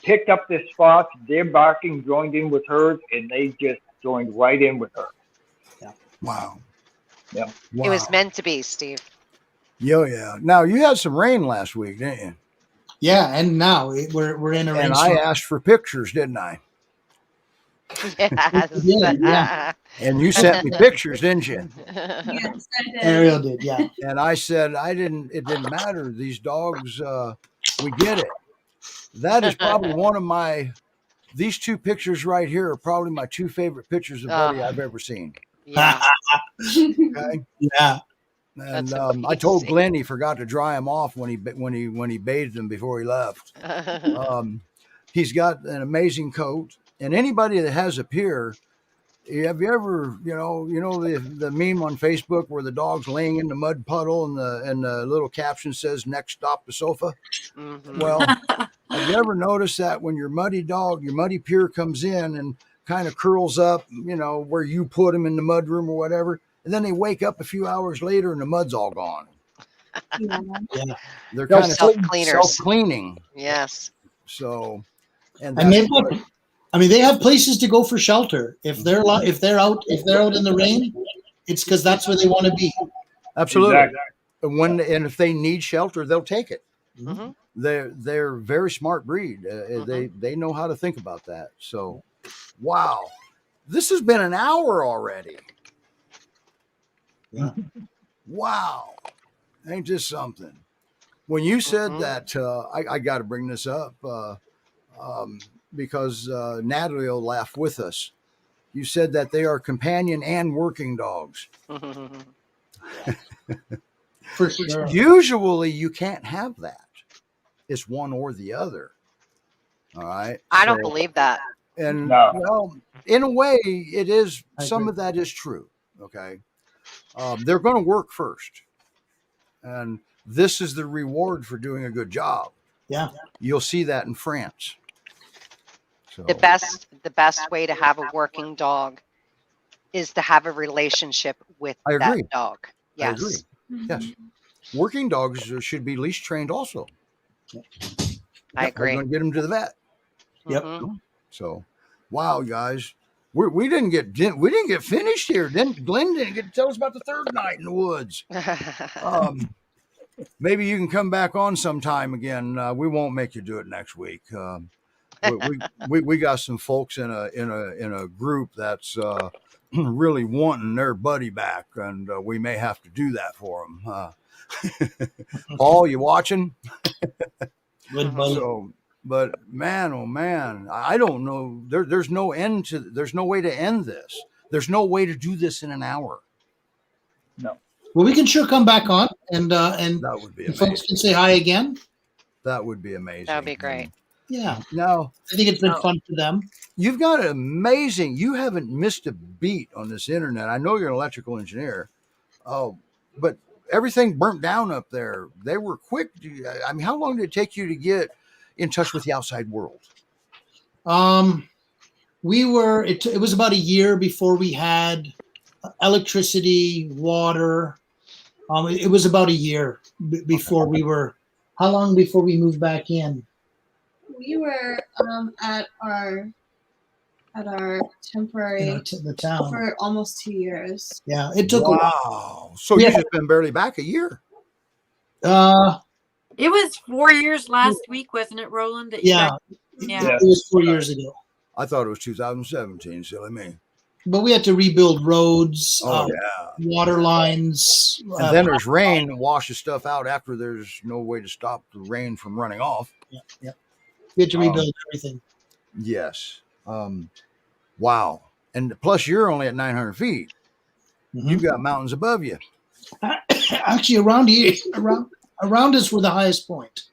[SPEAKER 5] picked up their spots, their barking joined in with hers, and they just joined right in with her.
[SPEAKER 4] Yeah.
[SPEAKER 1] wow.
[SPEAKER 5] Yeah.
[SPEAKER 1] Wow.
[SPEAKER 2] It was meant to be, Steve.
[SPEAKER 1] Yeah. Now you had some rain last week, didn't you?
[SPEAKER 4] Yeah, and now we're in a
[SPEAKER 1] And
[SPEAKER 4] rainstorm.
[SPEAKER 1] I asked for pictures, didn't I?
[SPEAKER 2] Yes.
[SPEAKER 4] Yeah.
[SPEAKER 1] And you sent me pictures, didn't you?
[SPEAKER 6] Yes, I did.
[SPEAKER 4] Ariel did, yeah.
[SPEAKER 1] And I said it didn't matter. These dogs, we get it. That is probably these two pictures right here are probably my two favorite pictures of Buddy I've ever seen.
[SPEAKER 2] Yeah.
[SPEAKER 1] Okay.
[SPEAKER 4] Yeah.
[SPEAKER 1] And
[SPEAKER 2] That's
[SPEAKER 1] I told
[SPEAKER 2] amazing.
[SPEAKER 1] Glenn he forgot to dry him off when he bathed him before he left. He's got an amazing coat, and anybody that has a pier, have you ever, the meme on Facebook where the dog's laying in the mud puddle and the little caption says "Next stop the sofa"?
[SPEAKER 2] Mhm.
[SPEAKER 1] Well, have you ever noticed that when your muddy pier comes in and kind of curls up, where you put him in the mud room or whatever, and then they wake up a few hours later and the mud's all gone.
[SPEAKER 6] Yeah.
[SPEAKER 1] They're kind of
[SPEAKER 2] Self-cleaners.
[SPEAKER 1] self-cleaning.
[SPEAKER 2] Yes.
[SPEAKER 1] So,
[SPEAKER 4] And they have places to go for shelter. If they're out in the rain, it's because that's where they want to be.
[SPEAKER 1] absolutely.
[SPEAKER 5] Exactly.
[SPEAKER 1] And if they need shelter, they'll take it.
[SPEAKER 2] Mm-hmm.
[SPEAKER 1] They're a very smart breed. They know how to think about that. So, wow, this has been an hour already.
[SPEAKER 4] Yeah.
[SPEAKER 1] Wow, ain't this something? When you said that, I got to bring this up because Natalie will laugh with us. You said that they are companion and working dogs.
[SPEAKER 4] For sure.
[SPEAKER 1] Usually, you can't have that. It's one or the other. All right.
[SPEAKER 2] I don't believe that.
[SPEAKER 1] And
[SPEAKER 5] No.
[SPEAKER 1] well, in a way, it is.
[SPEAKER 4] I
[SPEAKER 1] Some
[SPEAKER 4] agree.
[SPEAKER 1] of that is true. Okay. They're going to work first, and this is the reward for doing a good job.
[SPEAKER 4] Yeah.
[SPEAKER 1] You'll see that in France. So,
[SPEAKER 2] The best way to have a working dog is to have a relationship with
[SPEAKER 1] I agree.
[SPEAKER 2] that dog.
[SPEAKER 1] I
[SPEAKER 2] Yes.
[SPEAKER 1] agree. Yes. Working dogs should be leash trained also.
[SPEAKER 2] I
[SPEAKER 1] We're
[SPEAKER 2] agree.
[SPEAKER 1] going to get them to the vet.
[SPEAKER 4] Yep.
[SPEAKER 2] Mhm.
[SPEAKER 1] So, wow, guys, we didn't get finished here. Glenn didn't get to tell us about the third night in the woods. Maybe you can come back on sometime again. We won't make you do it next week. We got some folks in a group that's really wanting their buddy back, and we may have to do that for them. Paul, you watching?
[SPEAKER 4] Good buddy.
[SPEAKER 1] So, but man, oh man, I don't know. There's no end to. There's no way to end this. There's no way to do this in an hour.
[SPEAKER 5] No.
[SPEAKER 4] Well, we can sure come back on and
[SPEAKER 1] That would be
[SPEAKER 4] folks
[SPEAKER 1] amazing.
[SPEAKER 4] can say hi again.
[SPEAKER 1] That would be amazing.
[SPEAKER 2] That'd be great.
[SPEAKER 4] Yeah.
[SPEAKER 1] Now,
[SPEAKER 4] I think it's been fun for them.
[SPEAKER 1] you've got an amazing. You haven't missed a beat on this internet. I know you're an electrical engineer, but everything burnt down up there. They were quick. I mean, how long did it take you to get in touch with the outside world?
[SPEAKER 4] It was about a year before we had electricity, water. It was about a year before we were. How long before we moved back in?
[SPEAKER 6] We were at at our
[SPEAKER 4] in
[SPEAKER 6] temporary
[SPEAKER 4] the town.
[SPEAKER 6] for almost 2 years.
[SPEAKER 4] Yeah, it took a while.
[SPEAKER 1] Wow. So
[SPEAKER 4] Yeah.
[SPEAKER 1] you've just been barely back a year.
[SPEAKER 3] It was 4 years last week, wasn't it, Roland? That you
[SPEAKER 4] Yeah,
[SPEAKER 3] guys-
[SPEAKER 4] it was 4 years ago.
[SPEAKER 1] I thought it was 2017. Silly me.
[SPEAKER 4] But we had to rebuild roads,
[SPEAKER 1] Oh, yeah.
[SPEAKER 4] water lines.
[SPEAKER 1] And then there's rain that washes stuff out after there's no way to stop the rain from running off.
[SPEAKER 4] Yeah. We had to rebuild everything.
[SPEAKER 1] Yes. Wow. And plus, you're only at 900 feet.
[SPEAKER 4] Mhm.
[SPEAKER 1] You've got mountains above you.
[SPEAKER 4] Actually, around here, around us were the highest point.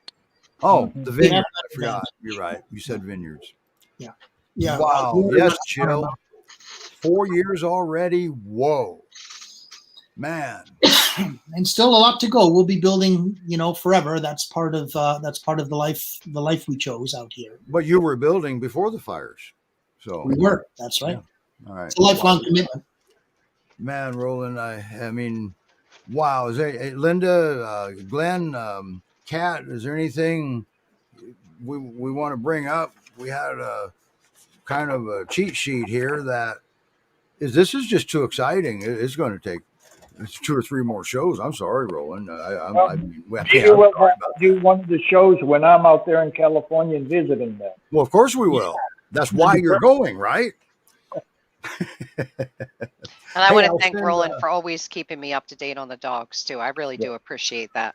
[SPEAKER 1] Oh, the
[SPEAKER 4] We have
[SPEAKER 1] vineyards.
[SPEAKER 4] that
[SPEAKER 1] I forgot.
[SPEAKER 4] advantage.
[SPEAKER 1] You're right. You said vineyards.
[SPEAKER 4] Yeah.
[SPEAKER 1] Wow. Yes, Jill. 4 years already. Whoa. Man.
[SPEAKER 4] And still a lot to go. We'll be building, forever. That's part of the life we chose out here.
[SPEAKER 1] But you were building before the fires. So
[SPEAKER 4] We were. That's right.
[SPEAKER 1] all right.
[SPEAKER 4] It's a lifelong commitment.
[SPEAKER 1] Man, Roland, I mean, wow. Is there Linda, Glenn, Kat, is there anything we want to bring up? We had a kind of a cheat sheet here that this is just too exciting. It's going to take 2 or 3 more shows. I'm sorry, Roland.
[SPEAKER 5] Do one of the shows when I'm out there in California and visiting them.
[SPEAKER 1] Well, of course we will. That's why you're going, right?
[SPEAKER 2] And I
[SPEAKER 1] Hey,
[SPEAKER 2] want to
[SPEAKER 1] I'll
[SPEAKER 2] thank
[SPEAKER 1] send,
[SPEAKER 2] Roland for always keeping me up to date on the dogs too. I really do appreciate that.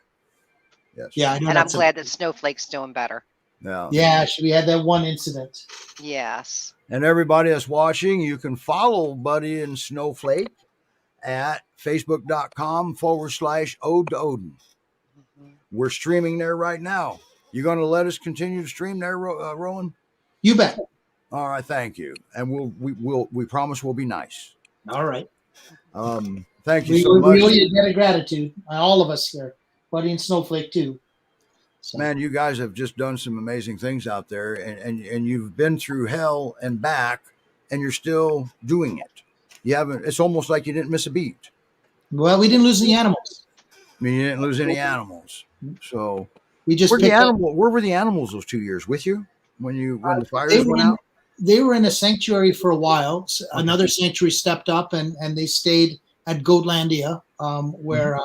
[SPEAKER 1] Yes.
[SPEAKER 4] Yeah, I know
[SPEAKER 2] And I'm
[SPEAKER 4] that's
[SPEAKER 2] glad that Snowflake's doing better.
[SPEAKER 1] Yeah.
[SPEAKER 4] Yeah, we had that one incident.
[SPEAKER 2] Yes.
[SPEAKER 1] And everybody that's watching, you can follow Buddy and Snowflake at facebook.com/Ode to Odin. We're streaming there right now. You going to let us continue to stream there, Roland?
[SPEAKER 4] You bet.
[SPEAKER 1] All right, thank you. And we promise we'll be nice.
[SPEAKER 4] All right.
[SPEAKER 1] Thank you
[SPEAKER 4] We
[SPEAKER 1] so much.
[SPEAKER 4] owe you a debt of gratitude. All of us here, Buddy and Snowflake too. So.
[SPEAKER 1] Man, you guys have just done some amazing things out there, and you've been through hell and back, and you're still doing it. You haven't. It's almost like you didn't miss a beat.
[SPEAKER 4] Well, we didn't lose the animals.
[SPEAKER 1] I mean, you didn't lose any animals. So
[SPEAKER 4] We just
[SPEAKER 1] where
[SPEAKER 4] picked up.
[SPEAKER 1] were the animals those 2 years with you when the fires went out?
[SPEAKER 4] They were in a sanctuary for a while. Another sanctuary stepped up, and they stayed at Goatlandia, where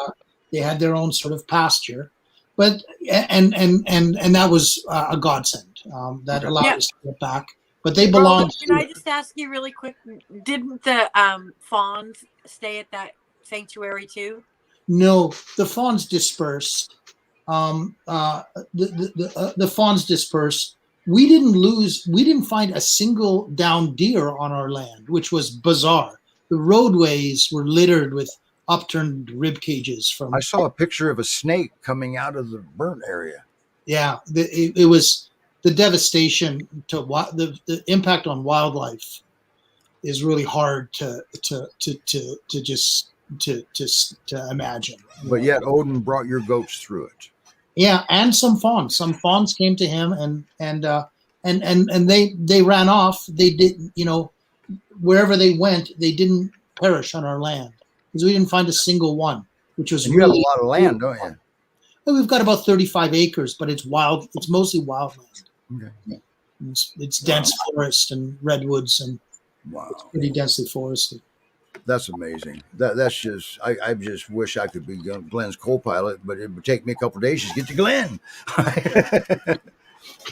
[SPEAKER 4] they had their own sort of pasture. But and that was a godsend. That allowed us to get back. But they belonged.
[SPEAKER 3] Can I just ask you really quick? Didn't the fawns stay at that sanctuary too?
[SPEAKER 4] No, the fawns dispersed. The fawns dispersed. We didn't find a single downed deer on our land, which was bizarre. The roadways were littered with upturned rib cages from.
[SPEAKER 1] I saw a picture of a snake coming out of the burnt area.
[SPEAKER 4] Yeah, it was the devastation to the impact on wildlife is really hard to imagine.
[SPEAKER 1] But yet Odin brought your goats through it.
[SPEAKER 4] Yeah, and some fawns. Some fawns came to him, and they ran off. They did, wherever they went, they didn't perish on our land because we didn't find a single one, which was
[SPEAKER 1] And
[SPEAKER 4] really.
[SPEAKER 1] you have a lot of land, don't you?
[SPEAKER 4] We've got about 35 acres, but it's wild. It's mostly wildland.
[SPEAKER 1] Okay.
[SPEAKER 4] It's dense forest and redwoods, and
[SPEAKER 1] Wow.
[SPEAKER 4] it's pretty densely forested.
[SPEAKER 1] That's amazing. That's just, I just wish I could be Glenn's co-pilot, but it would take me a couple of days to get to Glenn.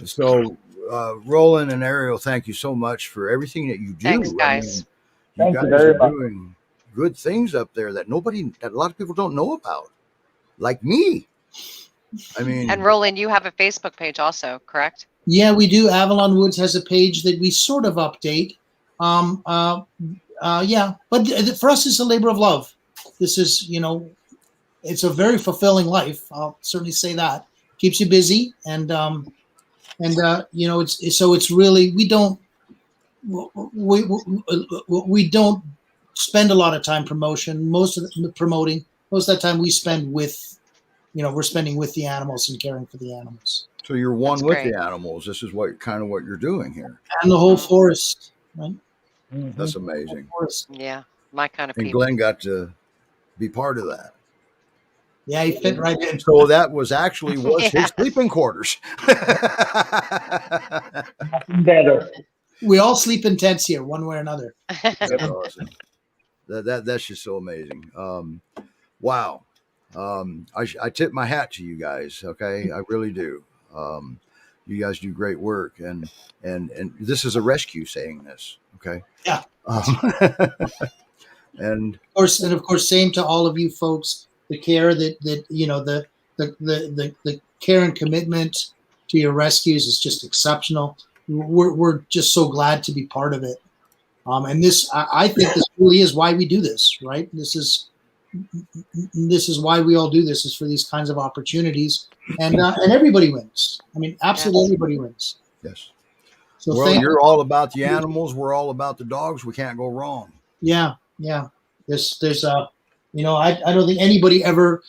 [SPEAKER 1] So, Roland and Ariel, thank you so much for everything that you do.
[SPEAKER 2] Thanks, guys.
[SPEAKER 5] Thank you
[SPEAKER 1] guys
[SPEAKER 5] very
[SPEAKER 1] are
[SPEAKER 5] much.
[SPEAKER 1] doing good things up there that a lot of people don't know about, like me. I mean,
[SPEAKER 2] And Roland, you have a Facebook page also, correct?
[SPEAKER 4] Yeah, we do. Avalon Woods has a page that we sort of update. Yeah, but for us, it's a labor of love. This is, it's a very fulfilling life. I'll certainly say that. Keeps you busy, and it's really we don't spend a lot of time promoting. Most of that time we spend with, we're spending with the animals and caring for the animals.
[SPEAKER 1] so you're one
[SPEAKER 2] That's
[SPEAKER 1] with
[SPEAKER 2] great.
[SPEAKER 1] the animals. This is what you're doing here.
[SPEAKER 4] And the whole forest, right?
[SPEAKER 1] That's amazing.
[SPEAKER 4] Forest.
[SPEAKER 2] Yeah, my kind of
[SPEAKER 1] And
[SPEAKER 2] people.
[SPEAKER 1] Glenn got to be part of that.
[SPEAKER 4] Yeah, he fit right in.
[SPEAKER 1] So that was his
[SPEAKER 2] Yeah.
[SPEAKER 1] sleeping quarters.
[SPEAKER 5] Better.
[SPEAKER 4] We all sleep in tents here, one way or another.
[SPEAKER 1] That's awesome. That's just so amazing. Wow. I tip my hat to you guys. Okay, I really do. You guys do great work, and this is a rescue saying this. Okay.
[SPEAKER 4] Yeah.
[SPEAKER 1] And
[SPEAKER 4] Of course, same to all of you folks. The care that you know, the care and commitment to your rescues is just exceptional. We're just so glad to be part of it. And this, I think, this really is why we do this, right? This is why we all do this, is for these kinds of opportunities, and everybody wins. I mean, absolutely everybody wins.
[SPEAKER 1] yes.
[SPEAKER 4] So
[SPEAKER 1] Well, you're all about the animals. We're all about the dogs. We can't go wrong.
[SPEAKER 4] Yeah. There's you know, I don't think anybody ever,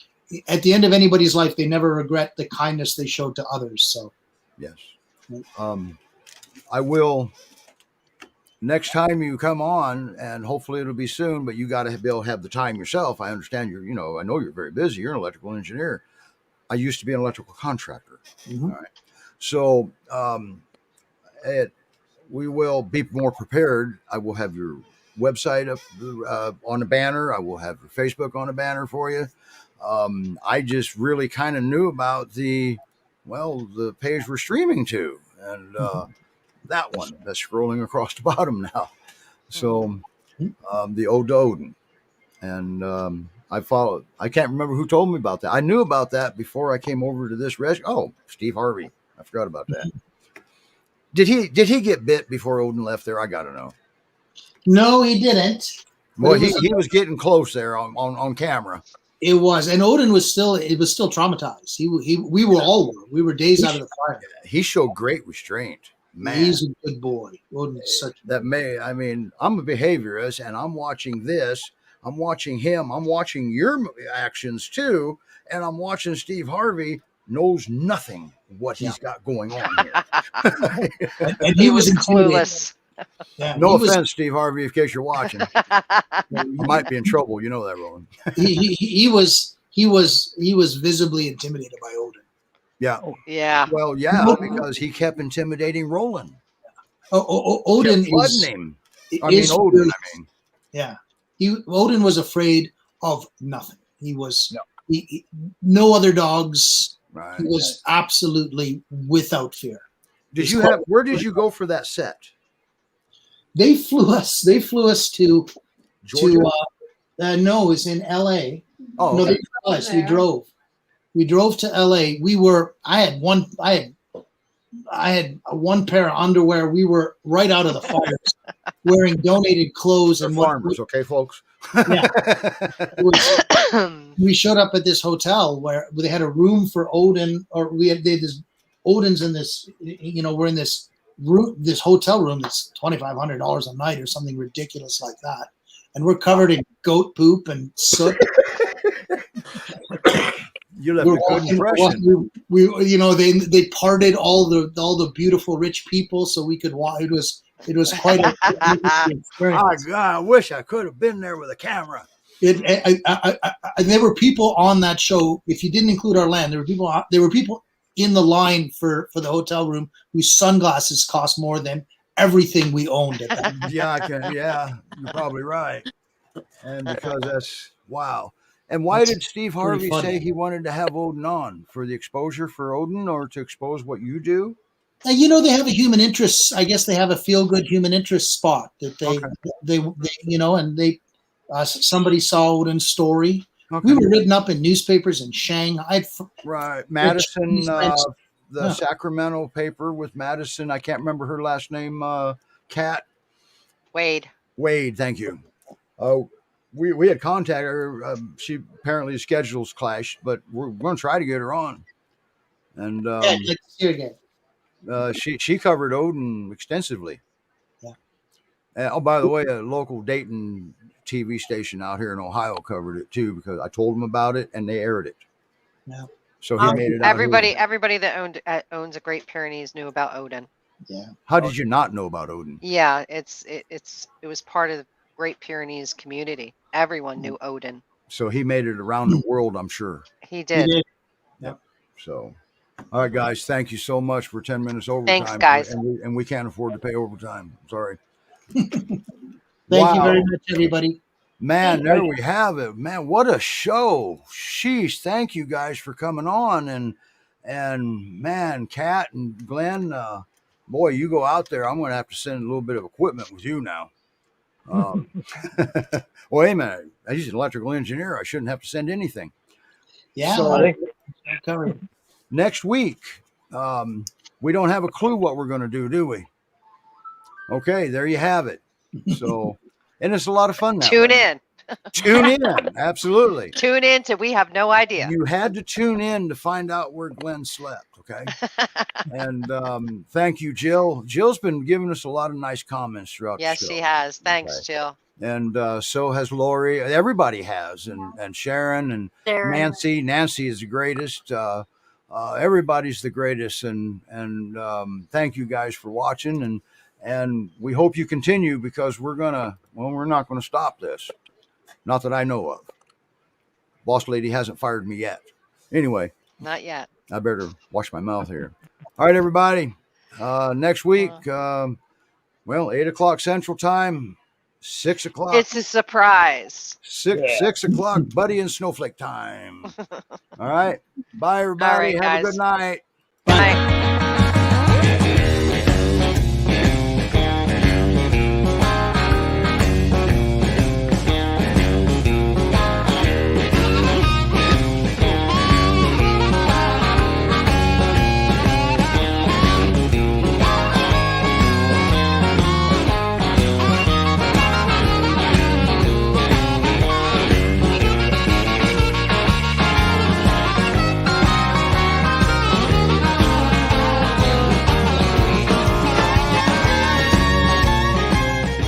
[SPEAKER 4] at the end of anybody's life, they never regret the kindness they showed to others. So
[SPEAKER 1] Yes. I will. Next time you come on, and hopefully it'll be soon, but you got to be able to have the time yourself. I understand I know you're very busy. You're an electrical engineer. I used to be an electrical contractor.
[SPEAKER 4] Mhm.
[SPEAKER 1] All right. So we will be more prepared. I will have your website up on a banner. I will have your Facebook on a banner for you. I just really kind of knew about the page we're streaming to, and that one that's scrolling across the bottom now. So the Ode to Odin, and I followed. I can't remember who told me about that. I knew about that before I came over to this rescue. Oh, Steve Harvey. I forgot about that. Did he get bit before Odin left there? I gotta know.
[SPEAKER 4] No, he didn't.
[SPEAKER 1] Well, he was getting close there on camera.
[SPEAKER 4] It was, and Odin was still traumatized. We were days out of the fire.
[SPEAKER 1] He showed great restraint. Man,
[SPEAKER 4] he's a good boy. Odin's such
[SPEAKER 1] I'm a behaviorist, and I'm watching this. I'm watching him. I'm watching your actions too, and I'm watching Steve Harvey knows nothing what he's got going on here.
[SPEAKER 4] and he was
[SPEAKER 2] clueless.
[SPEAKER 4] Yeah,
[SPEAKER 1] no offense, Steve Harvey, in case you're watching. I might be in trouble. You know that, Roland.
[SPEAKER 4] he was visibly intimidated by Odin.
[SPEAKER 1] Yeah.
[SPEAKER 2] Yeah.
[SPEAKER 1] Well, yeah, because he kept intimidating Roland.
[SPEAKER 4] Odin
[SPEAKER 1] flooding him. Odin.
[SPEAKER 4] Yeah. Odin was afraid of nothing. He was no other dogs.
[SPEAKER 1] Right.
[SPEAKER 4] He was absolutely without fear.
[SPEAKER 1] Where did you go for that set?
[SPEAKER 4] They flew us to
[SPEAKER 1] Georgia?
[SPEAKER 4] no, it's in LA.
[SPEAKER 1] Oh,
[SPEAKER 4] no,
[SPEAKER 1] okay.
[SPEAKER 4] they flew us. We drove to LA. I had one pair of underwear. We were right out of the fires, wearing donated clothes.
[SPEAKER 1] They're
[SPEAKER 4] and
[SPEAKER 1] farmers, okay, folks?
[SPEAKER 4] Yeah. We showed up at this hotel where they had a room for Odin, or they had this Odin's in this, we're in this room, this hotel room that's $2,500 a night or something ridiculous like that. And we're covered in goat poop and soot.
[SPEAKER 1] You left a good impression.
[SPEAKER 4] They parted all the beautiful rich people so we could watch. It was quite a experience.
[SPEAKER 1] Oh God, I wish I could have been there with a camera.
[SPEAKER 4] There were people on that show. If you didn't include our land, there were people in the line for the hotel room whose sunglasses cost more than everything we owned at that time.
[SPEAKER 1] Yeah, you're probably right. And because that's wow. And why did Steve Harvey say he wanted to have Odin on? For the exposure for Odin, or to expose what you do?
[SPEAKER 4] They have a human interest. I guess they have a feel-good human interest spot that somebody saw Odin's story. Okay. We were written up in newspapers in Shanghai.
[SPEAKER 1] Right. Madison, the Sacramento paper with Madison. I can't remember her last name. Kat.
[SPEAKER 2] Wade,
[SPEAKER 1] thank you. We had contacted her. She apparently schedules clashed, but we're going to try to get her on. And
[SPEAKER 4] let's see her again.
[SPEAKER 1] She covered Odin extensively. Yeah. By the way, a local Dayton TV station out here in Ohio covered it too, because I told them about it and they aired it.
[SPEAKER 4] Yeah.
[SPEAKER 1] So he made it.
[SPEAKER 2] Everybody that owns a Great Pyrenees knew about Odin.
[SPEAKER 4] Yeah.
[SPEAKER 1] How did you not know about Odin?
[SPEAKER 2] Yeah, it was part of the Great Pyrenees community. Everyone knew Odin.
[SPEAKER 1] So he made it around the world, I'm sure.
[SPEAKER 2] He did.
[SPEAKER 1] Yep. So All right, guys. Thank you so much for 10 minutes overtime.
[SPEAKER 2] Thanks, guys.
[SPEAKER 1] And we can't afford to pay overtime. Sorry.
[SPEAKER 4] Thank you very much, everybody.
[SPEAKER 1] Man, there we have it. Man, what a show. Sheesh. Thank you guys for coming on. And man, Kat and Glenn, boy, you go out there. I'm going to have to send a little bit of equipment with you now. Well, hey, man, he's an electrical engineer. I shouldn't have to send anything.
[SPEAKER 4] Yeah.
[SPEAKER 1] So, next week, we don't have a clue what we're going to do we? Okay, there you have it. So, and it's a lot of fun now.
[SPEAKER 2] Tune in.
[SPEAKER 1] Tune in. Absolutely.
[SPEAKER 2] Tune in to We Have No Idea.
[SPEAKER 1] You had to tune in to find out where Glenn slept. Okay. And thank you, Jill. Jill's been giving us a lot of nice comments throughout the show.
[SPEAKER 2] Yes, she has. Thanks, Jill.
[SPEAKER 1] And so has Lori. Everybody has. And Sharon and Nancy. Nancy is the greatest. Everybody's the greatest. And thank you guys for watching. And we hope you continue, because we're not going to stop this. Not that I know of. Boss lady hasn't fired me yet. Anyway.
[SPEAKER 2] Not yet.
[SPEAKER 1] I better wash my mouth here. All right, everybody. Next week, 8 o'clock Central Time, 6 o'clock.
[SPEAKER 2] It's a surprise.
[SPEAKER 1] 6 o'clock, Buddy and Snowflake time. All right. Bye, everybody.
[SPEAKER 2] All right,
[SPEAKER 1] Have
[SPEAKER 2] guys.
[SPEAKER 1] a good night.
[SPEAKER 2] Good night.